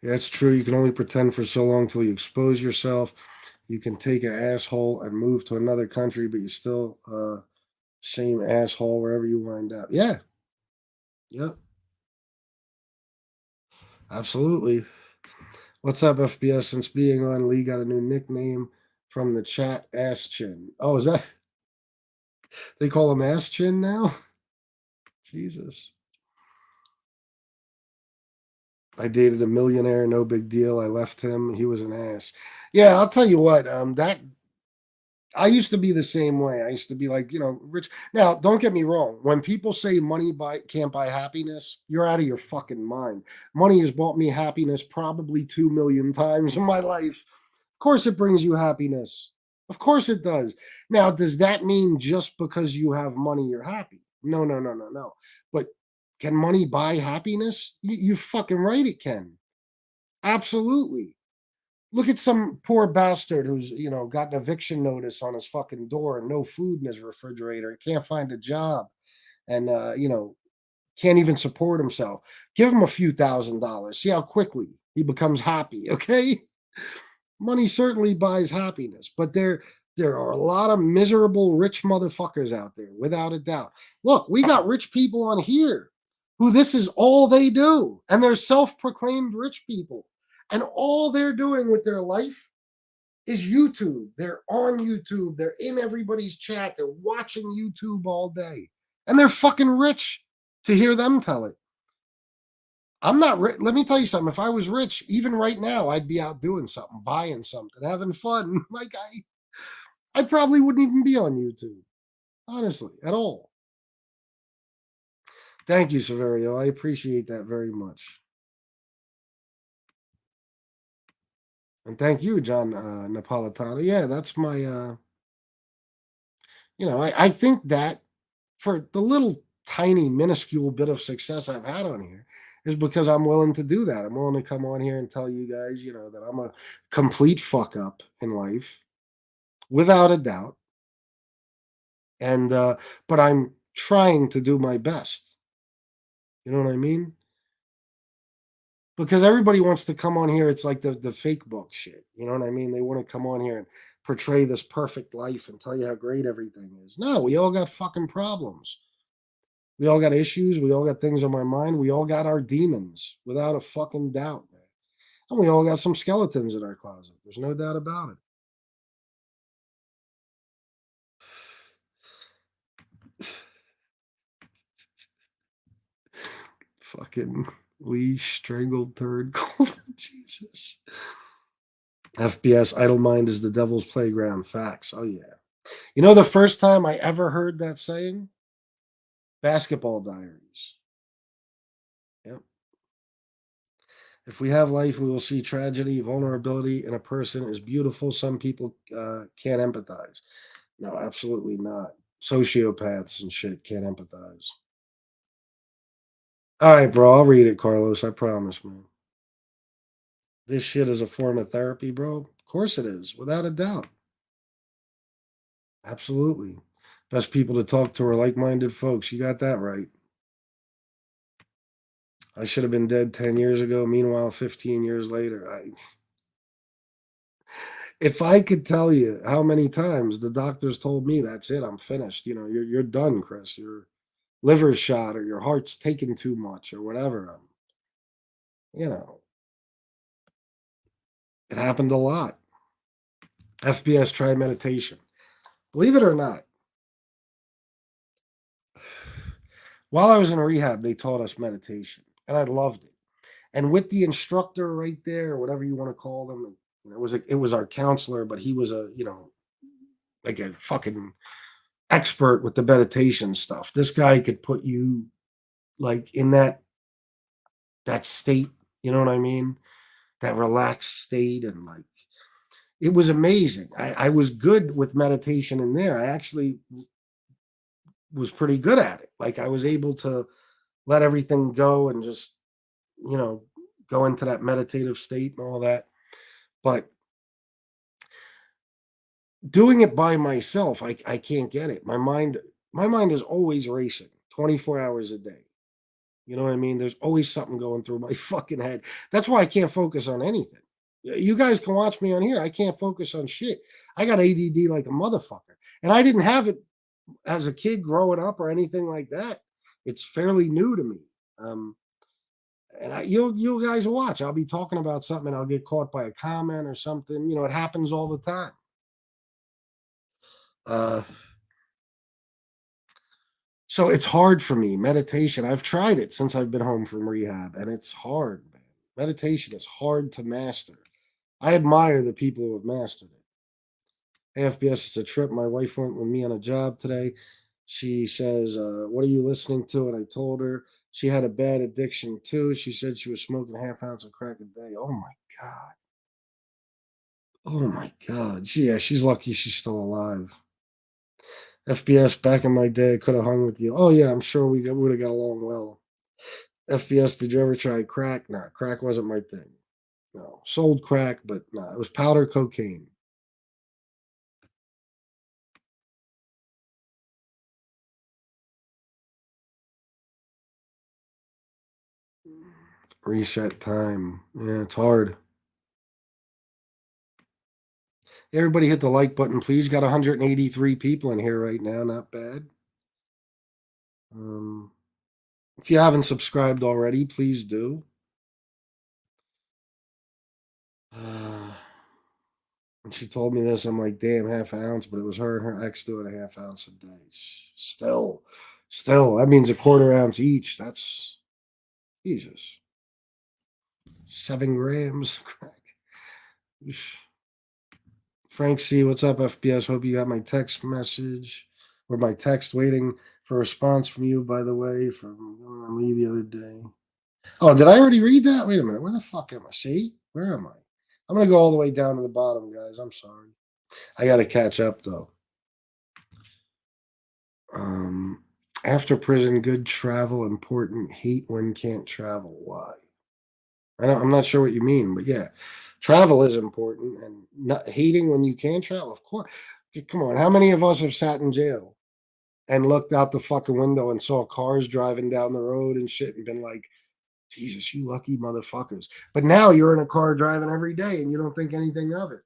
yeah, it's true. You can only pretend for so long till you expose yourself. You can take an asshole and move to another country, but you still same asshole wherever you wind up. Yeah. Yep. Absolutely. What's up, FBS? Since being on, Lee got a new nickname from the chat, Ass Chin. Oh, is that they call him Ass Chin now? Jesus. I dated a millionaire, no big deal. I left him. He was an ass. Yeah, I'll tell you what. That I used to be the same way. I used to be like, rich. Now, don't get me wrong. When people say money can't buy happiness, you're out of your fucking mind. Money has bought me happiness probably 2 million times in my life. Of course, it brings you happiness. Of course, it does. Now, does that mean just because you have money, you're happy? No, no, no, no, no. But can money buy happiness? You fucking right, it can. Absolutely. Look at some poor bastard who's, got an eviction notice on his fucking door and no food in his refrigerator and can't find a job and, can't even support himself. Give him a few $1,000s. See how quickly he becomes happy. Okay. Money certainly buys happiness, but there are a lot of miserable rich motherfuckers out there, without a doubt. Look, we got rich people on here who this is all they do, and they're self-proclaimed rich people, and all they're doing with their life is YouTube. They're on YouTube. They're in everybody's chat. They're watching YouTube all day, and they're fucking rich to hear them tell it. I'm not rich. Let me tell you something. If I was rich, even right now, I'd be out doing something, buying something, having fun. Like I probably wouldn't even be on YouTube, honestly, at all. Thank you, Severio. I appreciate that very much. And thank you, John Napolitano. Yeah, that's my, I think that for the little tiny, minuscule bit of success I've had on here is because I'm willing to do that. I'm willing to come on here and tell you guys, that I'm a complete fuck up in life, without a doubt. And but I'm trying to do my best. You know what I mean? Because everybody wants to come on here. It's like the fake book shit. You know what I mean? They want to come on here and portray this perfect life and tell you how great everything is. No, we all got fucking problems. We all got issues. We all got things on my mind. We all got our demons, without a fucking doubt, man. And we all got some skeletons in our closet. There's no doubt about it. Fucking Lee strangled turd. Jesus. FBS idle mind is the devil's playground. Facts. Oh yeah. The first time I ever heard that saying? Basketball Diaries. Yep. If we have life, we will see tragedy. Vulnerability in a person is beautiful. Some people can't empathize. No, absolutely not. Sociopaths and shit can't empathize. All right, bro. I'll read it, Carlos. I promise, man. This shit is a form of therapy, bro. Of course it is, without a doubt. Absolutely. Best people to talk to are like minded folks. You got that right. I should have been dead 10 years ago. Meanwhile, 15 years later, if I could tell you how many times the doctors told me that's it, I'm finished. You're done, Chris. Your liver's shot or your heart's taking too much or whatever. You know, it happened a lot. FBS try meditation. Believe it or not, while I was in rehab, they taught us meditation, and I loved it. And with the instructor right there, whatever you want to call them, it was our counselor, but he was like a fucking expert with the meditation stuff. This guy could put you like in that state, you know what I mean? That relaxed state, and like it was amazing. I was good with meditation in there. I actually was pretty good at it. Like I was able to let everything go and just, you know, go into that meditative state and all that. But doing it by myself, I can't get it. My mind is always racing 24 hours a day. You know what I mean? There's always something going through my fucking head. That's why I can't focus on anything. You guys can watch me on here. I can't focus on shit. I got ADD like a motherfucker. And I didn't have it as a kid growing up or anything like that. It's fairly new to me. Um, and you guys watch. I'll be talking about something and I'll get caught by a comment or something. It happens all the time. Uh, so it's hard for me. Meditation. I've tried it since I've been home from rehab, and it's hard, man. Meditation is hard to master. I admire the people who have mastered it. AFBS is a trip. My wife went with me on a job today. She says, "What are you listening to?" And I told her she had a bad addiction too. She said she was smoking a half ounce of crack a day. Oh my God. Oh my God. Yeah, she's lucky she's still alive. FBS, back in my day, I could have hung with you. Oh, yeah, I'm sure we would have got along well. FBS, did you ever try crack? Nah, crack wasn't my thing. No, sold crack, but nah, it was powder cocaine. Reset time. Yeah, it's hard. Everybody hit the like button, please. Got 183 people in here right now. Not bad. Um, if you haven't subscribed already, please do. Uh, when she told me this, I'm like, damn, half ounce, but it was her and her ex doing a half ounce a day. Still, still, that means a quarter ounce each. That's Jesus. 7 grams crack. Frank C, what's up, FBS? Hope you got my text message or my text waiting for a response from you, by the way, from me the other day. Oh, did I already read that? Wait a minute. Where the fuck am I? See? Where am I? I'm going to go all the way down to the bottom, guys. I'm sorry. I got to catch up, though. Um, After prison, good travel, important. Hate when can't travel. Why? I'm not sure what you mean, but yeah, travel is important, and not hating when you can travel. Of course, come on. How many of us have sat in jail and looked out the fucking window and saw cars driving down the road and shit, and been like, "Jesus, you lucky motherfuckers!" But now you're in a car driving every day, and you don't think anything of it.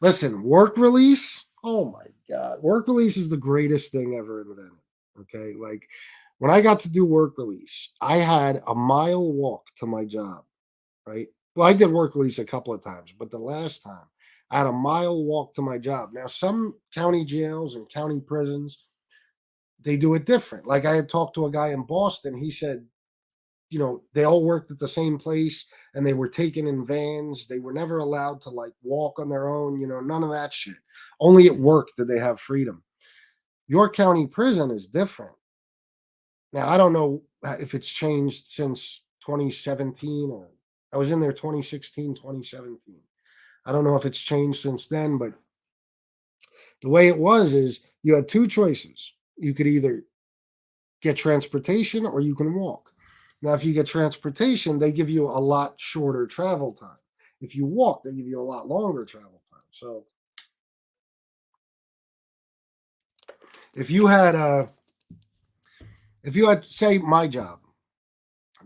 Listen, work release. Oh my God. Work release is the greatest thing ever invented. Okay. Like when I got to do work release, I had a mile walk to my job, right? Well, I did work release a couple of times, but the last time I had a mile walk to my job. Now, some county jails and county prisons, they do it different. Like I had talked to a guy in Boston. He said, they all worked at the same place and they were taken in vans. They were never allowed to like walk on their own, none of that shit. Only at work did they have freedom. York County Prison is different. Now, I don't know if it's changed since 2017 or I was in there 2016, 2017. I don't know if it's changed since then, but the way it was is you had two choices. You could either get transportation or you can walk. Now, if you get transportation, they give you a lot shorter travel time. If you walk, they give you a lot longer travel time. So if you had say my job,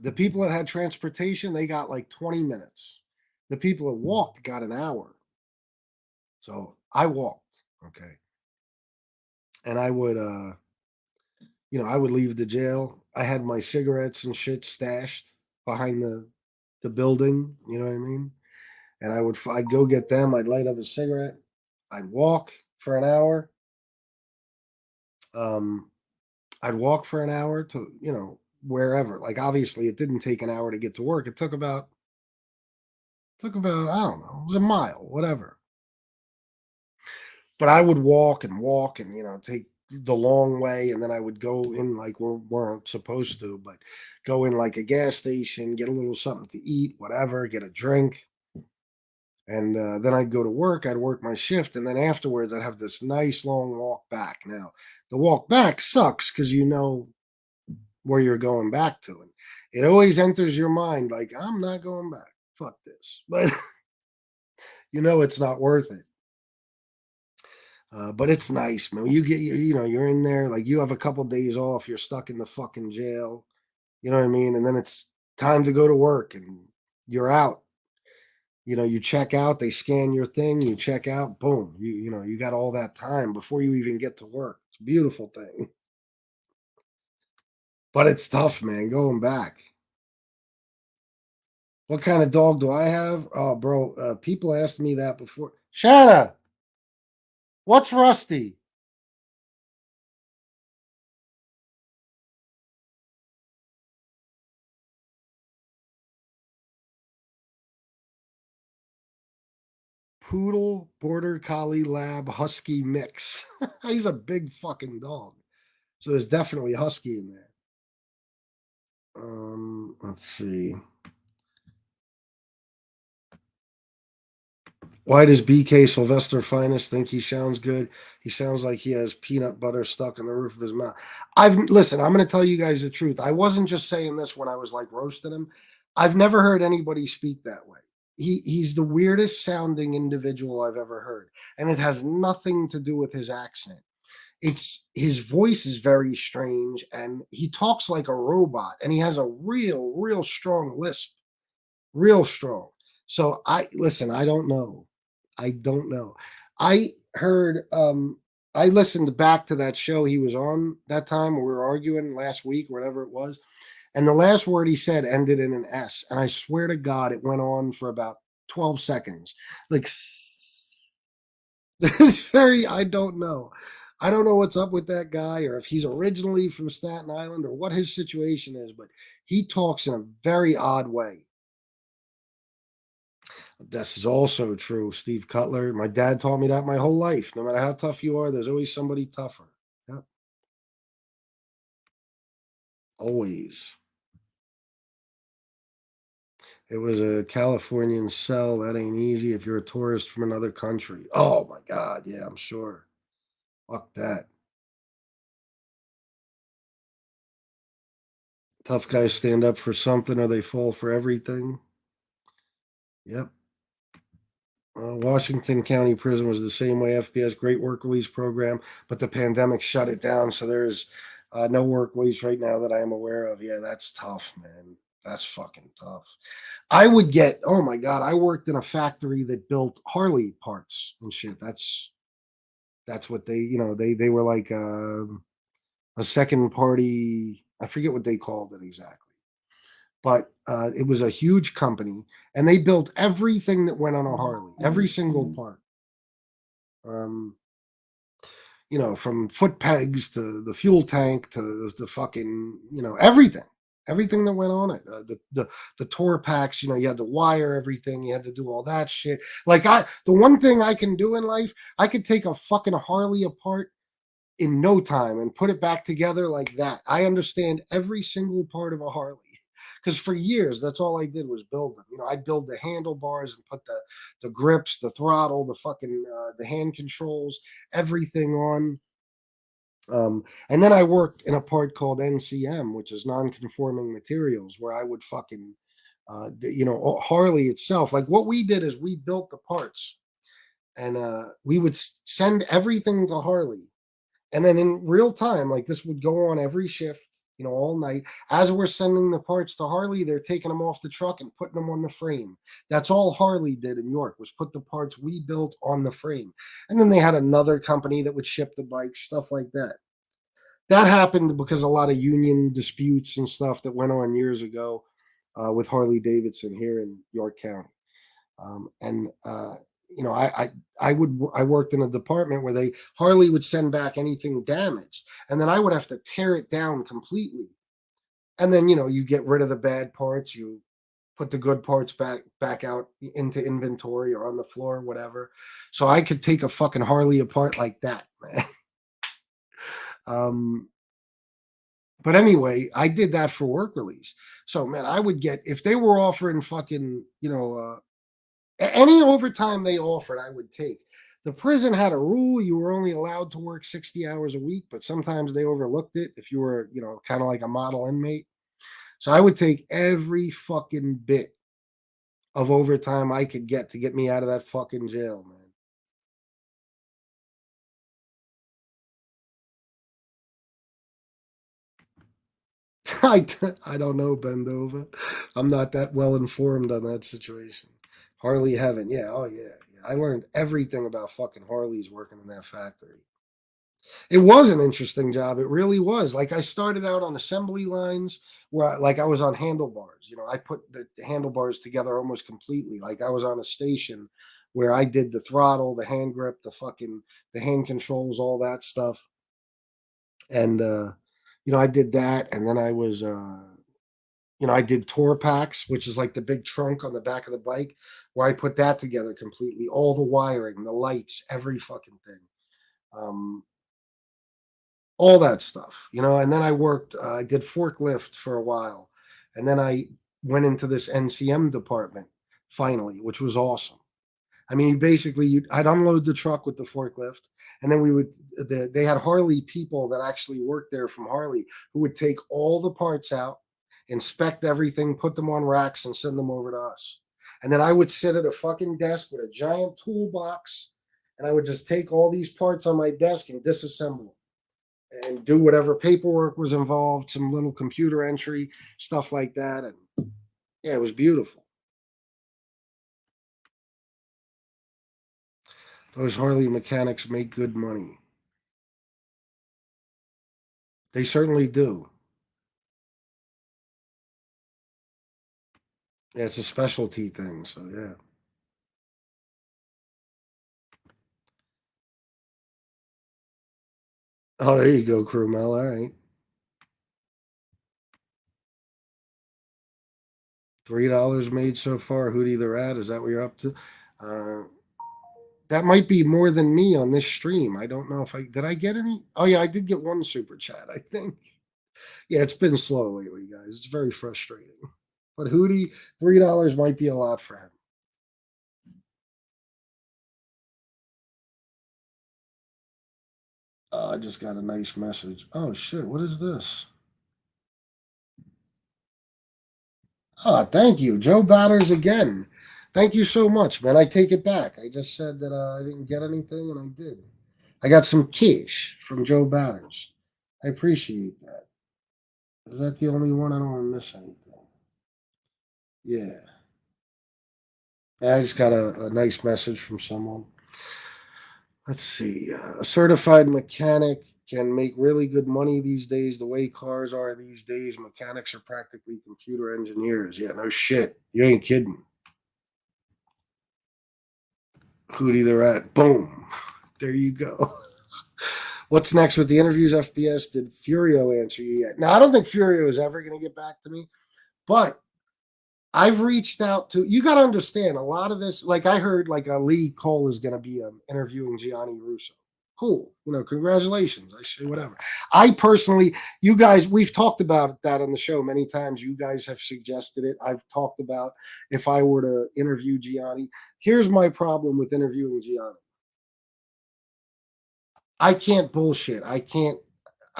the people that had transportation, they got like 20 minutes. The people that walked got an hour. So I walked, okay. And I would leave the jail. I had my cigarettes and shit stashed behind the building, you know what I mean? And I'd go get them. I'd light up a cigarette. I'd walk for an hour. Um, I'd walk for an hour to wherever. Like obviously, it didn't take an hour to get to work. It took about I don't know. It was a mile, whatever. But I would walk and take the long way, and then I would go in like we weren't supposed to, but go in like a gas station, get a little something to eat, whatever, get a drink, and then I'd go to work. I'd work my shift, and then afterwards, I'd have this nice long walk back. Now, the walk back sucks because you know where you're going back to, and it always enters your mind like, I'm not going back. Fuck this, but it's not worth it. But it's nice, man. You get you're in there, like you have a couple days off. You're stuck in the fucking jail. You know what I mean? And then it's time to go to work, and You're out. You check out, they scan your thing, you check out, boom. You got all that time before you even get to work. It's a beautiful thing. But it's tough, man, going back. What kind of dog do I have? Oh, bro, people asked me that before. Shanna, what's Rusty? Poodle, border collie, lab, husky mix. He's a big fucking dog. So there's definitely husky in there. Let's see. Why does BK Sylvester Finest think he sounds good? He sounds like he has peanut butter stuck in the roof of his mouth. Listen, I'm going to tell you guys the truth. I wasn't just saying this when I was like roasting him. I've never heard anybody speak that way. He's the weirdest sounding individual I've ever heard, and it has nothing to do with his accent. It's his voice is very strange, and he talks like a robot, and he has a real strong lisp, real strong. So I listen, I don't know. I don't know. I heard I listened back to that show he was on that time where we were arguing last week, whatever it was. And the last word he said ended in an S. And I swear to God, it went on for about 12 seconds. Like, it's very, I don't know. I don't know what's up with that guy or if he's originally from Staten Island or what his situation is, but he talks in a very odd way. This is also true, Steve Cutler. My dad taught me that my whole life. No matter how tough you are, there's always somebody tougher. Yep, always. It was a Californian sell. That ain't easy if you're a tourist from another country. Oh my God. Yeah, I'm sure. Fuck that. Tough guys stand up for something or they fall for everything. Yep. Washington County Prison was the same way. FPS, great work release program, but the pandemic shut it down. So there's no work release right now that I am aware of. Yeah, that's tough, man. That's fucking tough. I would get, oh my God, I worked in a factory that built Harley parts and shit. That's what they were like a second party. I forget what they called it exactly, but it was a huge company, and they built everything that went on a Harley, every single part. Um, from foot pegs to the fuel tank to the fucking, everything, everything that went on it. The tour packs, you had to wire everything. You had to do all that shit. Like the one thing I can do in life, I could take a fucking Harley apart in no time and put it back together like that. I understand every single part of a Harley. Because for years, that's all I did was build them. I'd build the handlebars and put the grips, the throttle, the fucking the hand controls, everything on. And then I worked in a part called NCM, which is non-conforming materials, where I would fucking, Harley itself. Like what we did is we built the parts, and we would send everything to Harley, and then in real time, like this would go on every shift, all night. As we're sending the parts to Harley, they're taking them off the truck and putting them on the frame. That's all Harley did in York was put the parts we built on the frame. And then they had another company that would ship the bikes, stuff like that. That happened because a lot of union disputes and stuff that went on years ago with Harley Davidson here in York County. And I worked in a department where they Harley would send back anything damaged, and then I would have to tear it down completely. And then you get rid of the bad parts, you put the good parts back out into inventory or on the floor, whatever. So I could take a fucking Harley apart like that, man. um, but anyway, I did that for work release. So man, I would get if they were offering fucking any overtime they offered, I would take. The prison had a rule you were only allowed to work 60 hours a week, but sometimes they overlooked it if you were, kind of like a model inmate. So I would take every fucking bit of overtime I could get to get me out of that fucking jail, man. I don't know, Bendova. I'm not that well informed on that situation. Harley Heaven. Yeah. Oh, yeah. I learned everything about fucking Harleys working in that factory. It was an interesting job. It really was. Like I started out on assembly lines where like I was on handlebars. I put the handlebars together almost completely. Like I was on a station where I did the throttle, the hand grip, the hand controls, all that stuff. And I did that and then I did tour packs, which is like the big trunk on the back of the bike, where I put that together completely, all the wiring, the lights, every fucking thing. Um, all that stuff. And then I did forklift for a while, and then I went into this NCM department finally, which was awesome. I mean, I'd unload the truck with the forklift, and then they had Harley people that actually worked there from Harley who would take all the parts out, inspect everything, put them on racks, and send them over to us. And then I would sit at a fucking desk with a giant toolbox, and I would just take all these parts on my desk and disassemble them and do whatever paperwork was involved, some little computer entry, stuff like that. And yeah, it was beautiful. Those Harley mechanics make good money. They certainly do. Yeah, it's a specialty thing. So yeah. Oh, there you go, Crewmel. All right. $3 made so far. Hootie the Rat. Is that what you're up to? Uh, that might be more than me on this stream. I don't know if I get any. Oh yeah, I did get one super chat, I think. Yeah, it's been slow lately, guys. It's very frustrating. But Hootie, $3 might be a lot for him. I just got a nice message. Oh shit, what is this? Ah, thank you, Joe Batters again. Thank you so much, man. I take it back. I just said that I didn't get anything, and I did. I got some quiche from Joe Batters. I appreciate that. Is that the only one? I don't want to miss anything. Yeah. I just got a nice message from someone. Let's see. A certified mechanic can make really good money these days. The way cars are these days, mechanics are practically computer engineers. Yeah, no shit. You ain't kidding. Hootie the Rat. Boom. There you go. What's next with the interviews, FBS? Did Furio answer you yet? Now, I don't think Furio is ever going to get back to me, but I've reached out to, you got to understand a lot of this. Like I heard like Lee Cole is going to be interviewing Gianni Russo. Cool. Congratulations. I say whatever. I personally, you guys, we've talked about that on the show many times. You guys have suggested it. I've talked about if I were to interview Gianni. Here's my problem with interviewing Gianni. I can't bullshit. I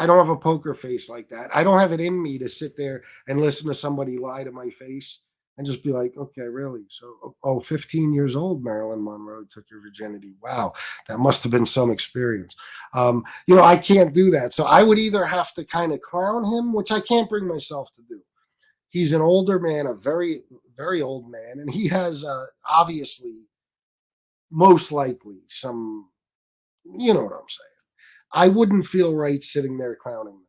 don't have a poker face like that. I don't have it in me to sit there and listen to somebody lie to my face and just be like, okay, really? So, 15 years old, Marilyn Monroe took your virginity. Wow, that must have been some experience. I can't do that. So I would either have to kind of clown him, which I can't bring myself to do. He's an older man, a very, very old man, and he has obviously, most likely, some, you know what I'm saying. I wouldn't feel right sitting there clowning him.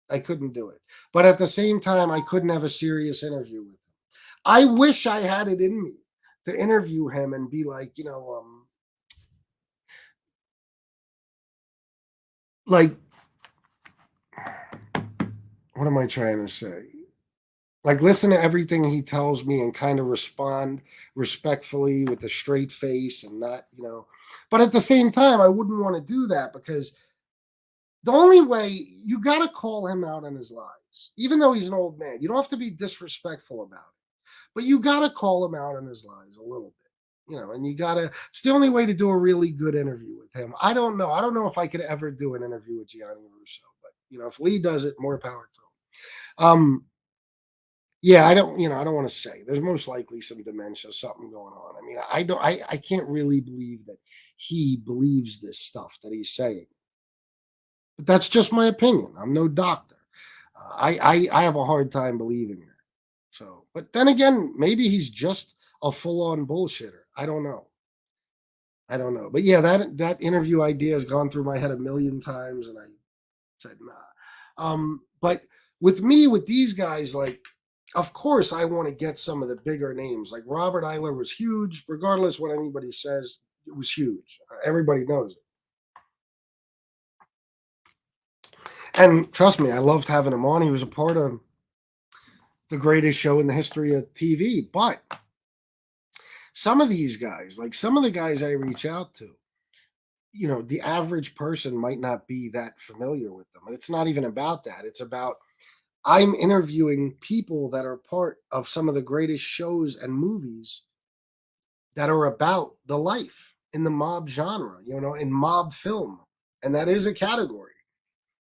I couldn't do it. But at the same time, I couldn't have a serious interview with him. I wish I had it in me to interview him and be like, like, what am I trying to say? Like, listen to everything he tells me and kind of respond respectfully with a straight face and not. But at the same time, I wouldn't want to do that because the only way you got to call him out on his lies, even though he's an old man. You don't have to be disrespectful about it. But you got to call him out on his lies a little bit, and you got to, it's the only way to do a really good interview with him. I don't know. I don't know if I could ever do an interview with Gianni Russo, but, if Lee does it, more power to him. Yeah, I don't want to say there's most likely some dementia, something going on. I mean, I can't really believe that he believes this stuff that he's saying, but that's just my opinion. I'm no doctor. I have a hard time believing that. So, but then again, maybe he's just a full on bullshitter. I don't know. I don't know. But yeah, that interview idea has gone through my head a million times, and I said nah. But with me, with these guys, like, of course, I want to get some of the bigger names. Like Robert Eiler was huge, regardless what anybody says. It was huge. Everybody knows it. And trust me, I loved having him on. He was a part of the greatest show in the history of TV. But some of these guys, like some of the guys I reach out to, the average person might not be that familiar with them. And it's not even about that. It's about I'm interviewing people that are part of some of the greatest shows and movies that are about the life in the mob genre, in mob film. And that is a category.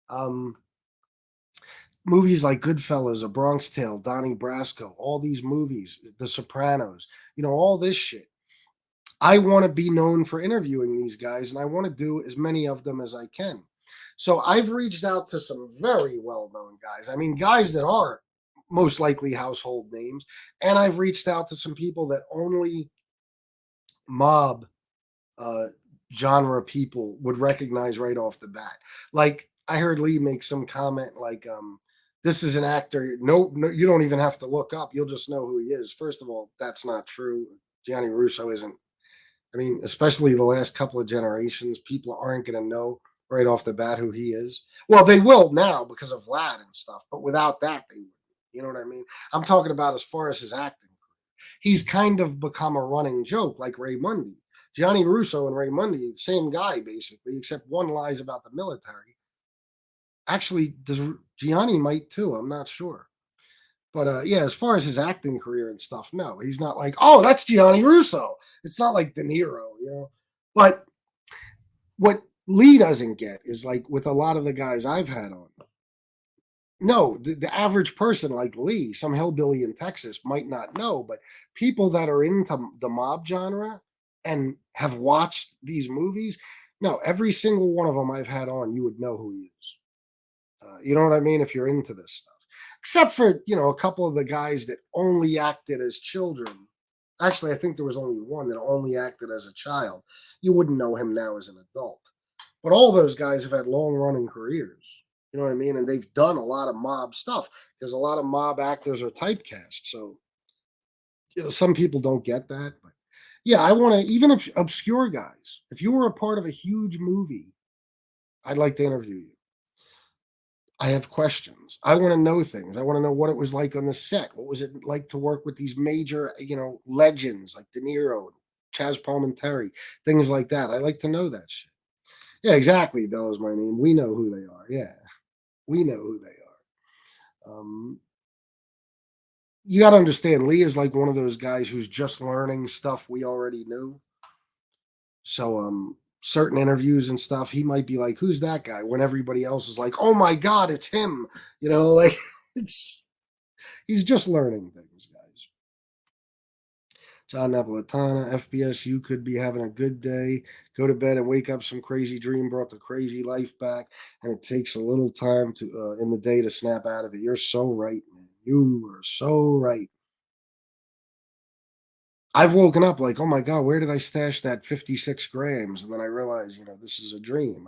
Um, Movies like Goodfellas, A Bronx Tale, Donnie Brasco, all these movies, The Sopranos, all this shit. I want to be known for interviewing these guys, and I want to do as many of them as I can. So I've reached out to some very well known guys. I mean, guys that are most likely household names. And I've reached out to some people that only mob uh, genre people would recognize right off the bat. Like I heard Lee make some comment like, this is an actor. No, no, you don't even have to look up. You'll just know who he is. First of all, that's not true. Gianni Russo isn't. I mean, especially the last couple of generations, people aren't going to know right off the bat who he is. Well, they will now because of Vlad and stuff, but without that, they wouldn't. You know what I mean? I'm talking about as far as his acting. He's kind of become a running joke like Ray Mundy. Gianni Russo and Ray Mundy, same guy basically, except one lies about the military. Actually, does Gianni might too? I'm not sure. But yeah, as far as his acting career and stuff, no, he's not like, oh, that's Gianni Russo. It's not like De Niro. But what Lee doesn't get is like with a lot of the guys I've had on. No, the average person like Lee, some hillbilly in Texas, might not know, but people that are into the mob genre and have watched these movies, no, every single one of them I've had on, you would know who he is. You know what I mean? If you're into this stuff, except for a couple of the guys that only acted as children. Actually, I think there was only one that only acted as a child. You wouldn't know him now as an adult. But all those guys have had long running careers. You know what I mean? And they've done a lot of mob stuff because a lot of mob actors are typecast. So, some people don't get that. But yeah, I want to, even obscure guys, if you were a part of a huge movie, I'd like to interview you. I have questions. I want to know things. I want to know what it was like on the set. What was it like to work with these major, legends like De Niro, Chaz Palminteri, things like that. I like to know that shit. Yeah, exactly. Bella's my name. We know who they are. Yeah, we know who they are. You got to understand, Lee is like one of those guys who's just learning stuff we already knew. So, certain interviews and stuff, he might be like, "Who's that guy?" When everybody else is like, "Oh my god, it's him!" Like it's he's just learning things, guys. John Napolitana, FBS, you could be having a good day. Go to bed and wake up. Some crazy dream brought the crazy life back, and it takes a little time to in the day to snap out of it. You're so right, man. You are so right. I've woken up like, oh my god, where did I stash that 56 grams? And then I realize, this is a dream.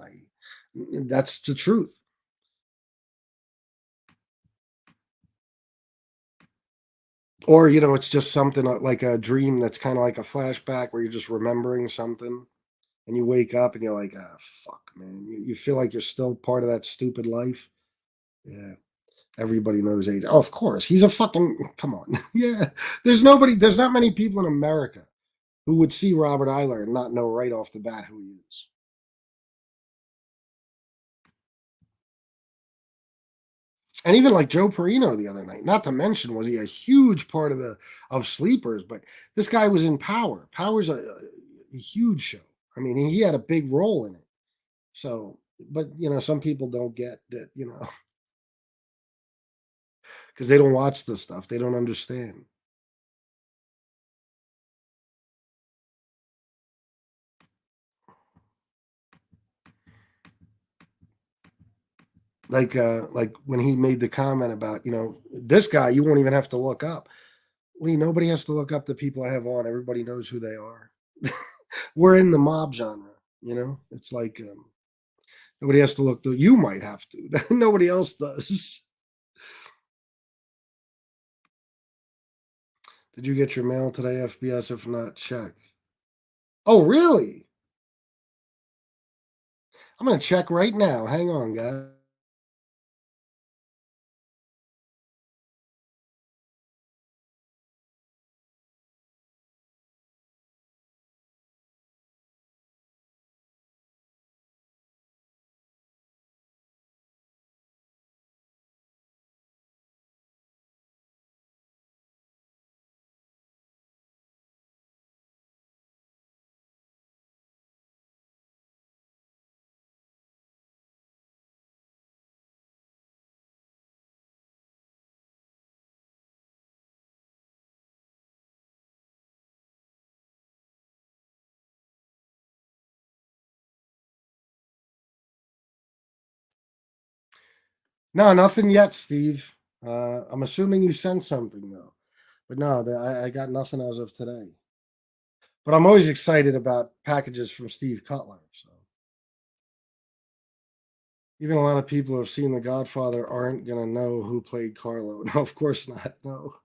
That's the truth. Or it's just something like a dream that's kind of like a flashback where you're just remembering something and you wake up and you're like, ah, fuck, man. You feel like you're still part of that stupid life. Yeah. Everybody knows AJ. Oh, of course. He's a fucking, come on. Yeah. There's not many people in America who would see Robert Eiler and not know right off the bat who he is. And even like Joe Perino the other night. Not to mention, was he a huge part of Sleepers? But this guy was in Power. Power's a huge show. I mean, he had a big role in it. So, but some people don't get that. Because they don't watch the stuff. They don't understand. Like when he made the comment about, this guy you won't even have to look up. Lee, nobody has to look up the people I have on. Everybody knows who they are. We're in the mob genre, It's like nobody has to look. You might have to. Nobody else does. Did you get your mail today, FBS? If not, check. Oh, really? I'm gonna check right now. Hang on, guys. No, nothing yet, Steve. I'm assuming you sent something though, but no, I got nothing as of today. But I'm always excited about packages from Steve Cutler. So even a lot of people who have seen The Godfather aren't gonna know who played Carlo. No, of course not. No.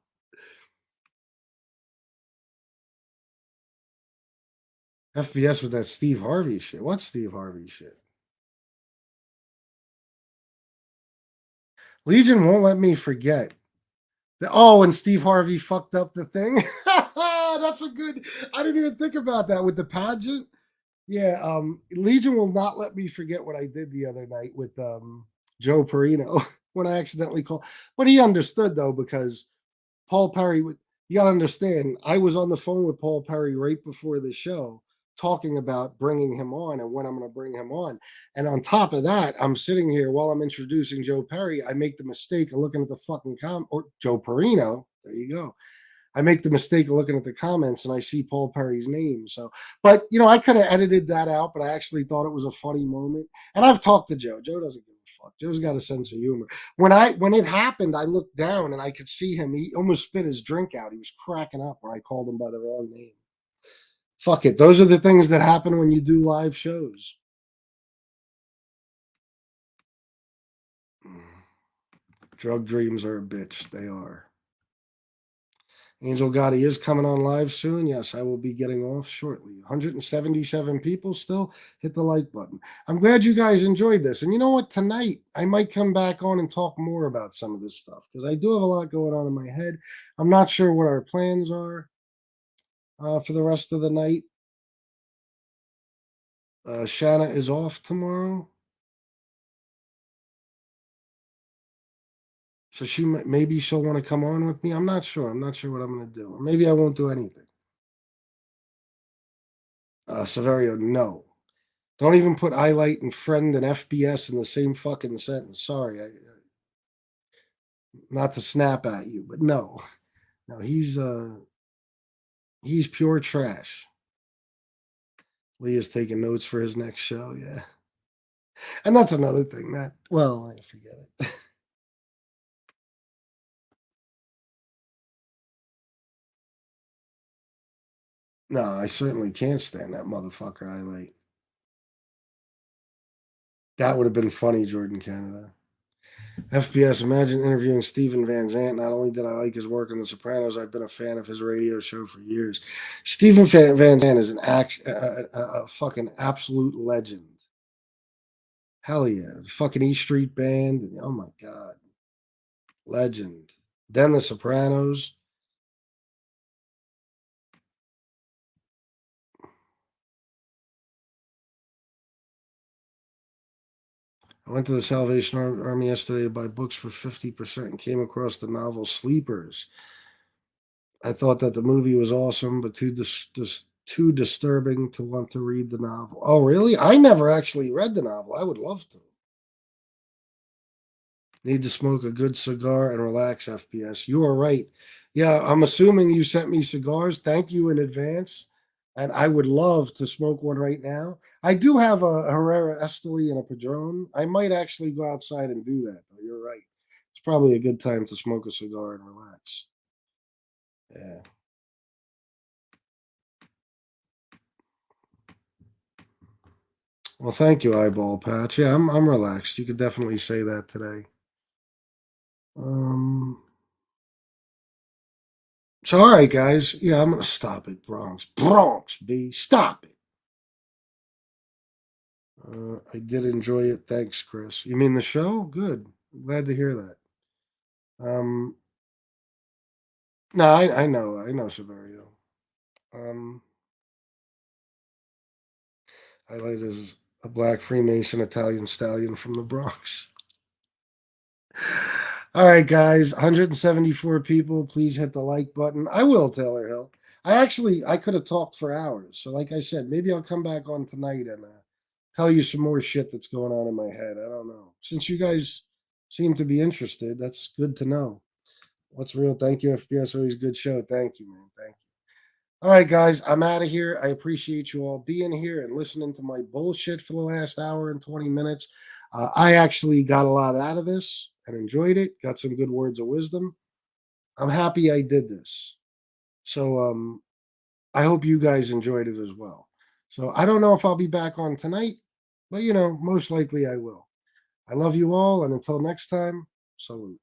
FBS with that Steve Harvey shit. What Steve Harvey shit? Legion won't let me forget. Oh, and Steve Harvey fucked up the thing. That's a good. I didn't even think about that with the pageant. Yeah, Legion will not let me forget what I did the other night with Joe Perino when I accidentally called. But he understood though because Paul Perry would. You got to understand. I was on the phone with Paul Perry right before the show, talking about bringing him on and when I'm going to bring him on. And on top of that, I'm sitting here while I'm introducing Joe Perry. I make the mistake of looking at the fucking or Joe Perino. There you go. I make the mistake of looking at the comments and I see Paul Perry's name. So, but I could have edited that out, but I actually thought it was a funny moment. And I've talked to Joe. Joe doesn't give a fuck. Joe's got a sense of humor. When it happened, I looked down and I could see him. He almost spit his drink out. He was cracking up when I called him by the wrong name. Fuck it. Those are the things that happen when you do live shows. Drug dreams are a bitch. They are. Angel Gotti is coming on live soon. Yes, I will be getting off shortly. 177 people still. Hit the like button. I'm glad you guys enjoyed this. And you know what? Tonight, I might come back on and talk more about some of this stuff because I do have a lot going on in my head. I'm not sure what our plans are for the rest of the night. Shanna is off tomorrow. So maybe she'll want to come on with me. I'm not sure. I'm not sure what I'm going to do. Or maybe I won't do anything. Severio, no. Don't even put highlight and friend and FBS in the same fucking sentence. Sorry, not to snap at you, but no, no, he's pure trash. Leah's taking notes for his next show, yeah, and that's another thing that I forget it. No, I certainly can't stand that motherfucker highlight. That would have been funny, Jordan Canada. FBS, imagine interviewing Steven Van Zandt. Not only did I like his work on The Sopranos, I've been a fan of his radio show for years. Steven Van Zandt is a fucking absolute legend. Hell yeah. Fucking E Street Band. Oh my God. Legend. Then The Sopranos. I went to the Salvation Army yesterday to buy books for 50% and came across the novel Sleepers. I thought that the movie was awesome, but too disturbing to want to read the novel. Oh, really? I never actually read the novel. I would love to. Need to smoke a good cigar and relax, FPS. You are right. Yeah, I'm assuming you sent me cigars. Thank you in advance. and I would love to smoke one right now. I do have a Herrera Esteli and a Padron. I might actually go outside and do that. Though. You're right. It's probably a good time to smoke a cigar and relax. Yeah. Well, thank you, Eyeball Patch. Yeah, I'm relaxed. You could definitely say that today. Um. So, all right, guys. Yeah, I'm gonna stop it, Bronx. Bronx, B. Stop it. I did enjoy it. Thanks, Chris. You mean the show? Good. Glad to hear that. Um. No, I know Severio. Um. Highlight is a black Freemason Italian stallion from the Bronx. All right, guys, 174 people. Please hit the like button. I will, Taylor Hill. I could have talked for hours. So, like I said, maybe I'll come back on tonight and tell you some more shit that's going on in my head. I don't know. Since you guys seem to be interested, that's good to know. What's real? Thank you, FBS. Always good show. Thank you, man. Thank you. All right, guys, I'm out of here. I appreciate you all being here and listening to my bullshit for the last hour and 20 minutes. I actually got a lot out of this and enjoyed it, got some good words of wisdom. I'm happy I did this. So I hope you guys enjoyed it as well. So I don't know if I'll be back on tonight, but most likely I will. I love you all, and until next time, salute.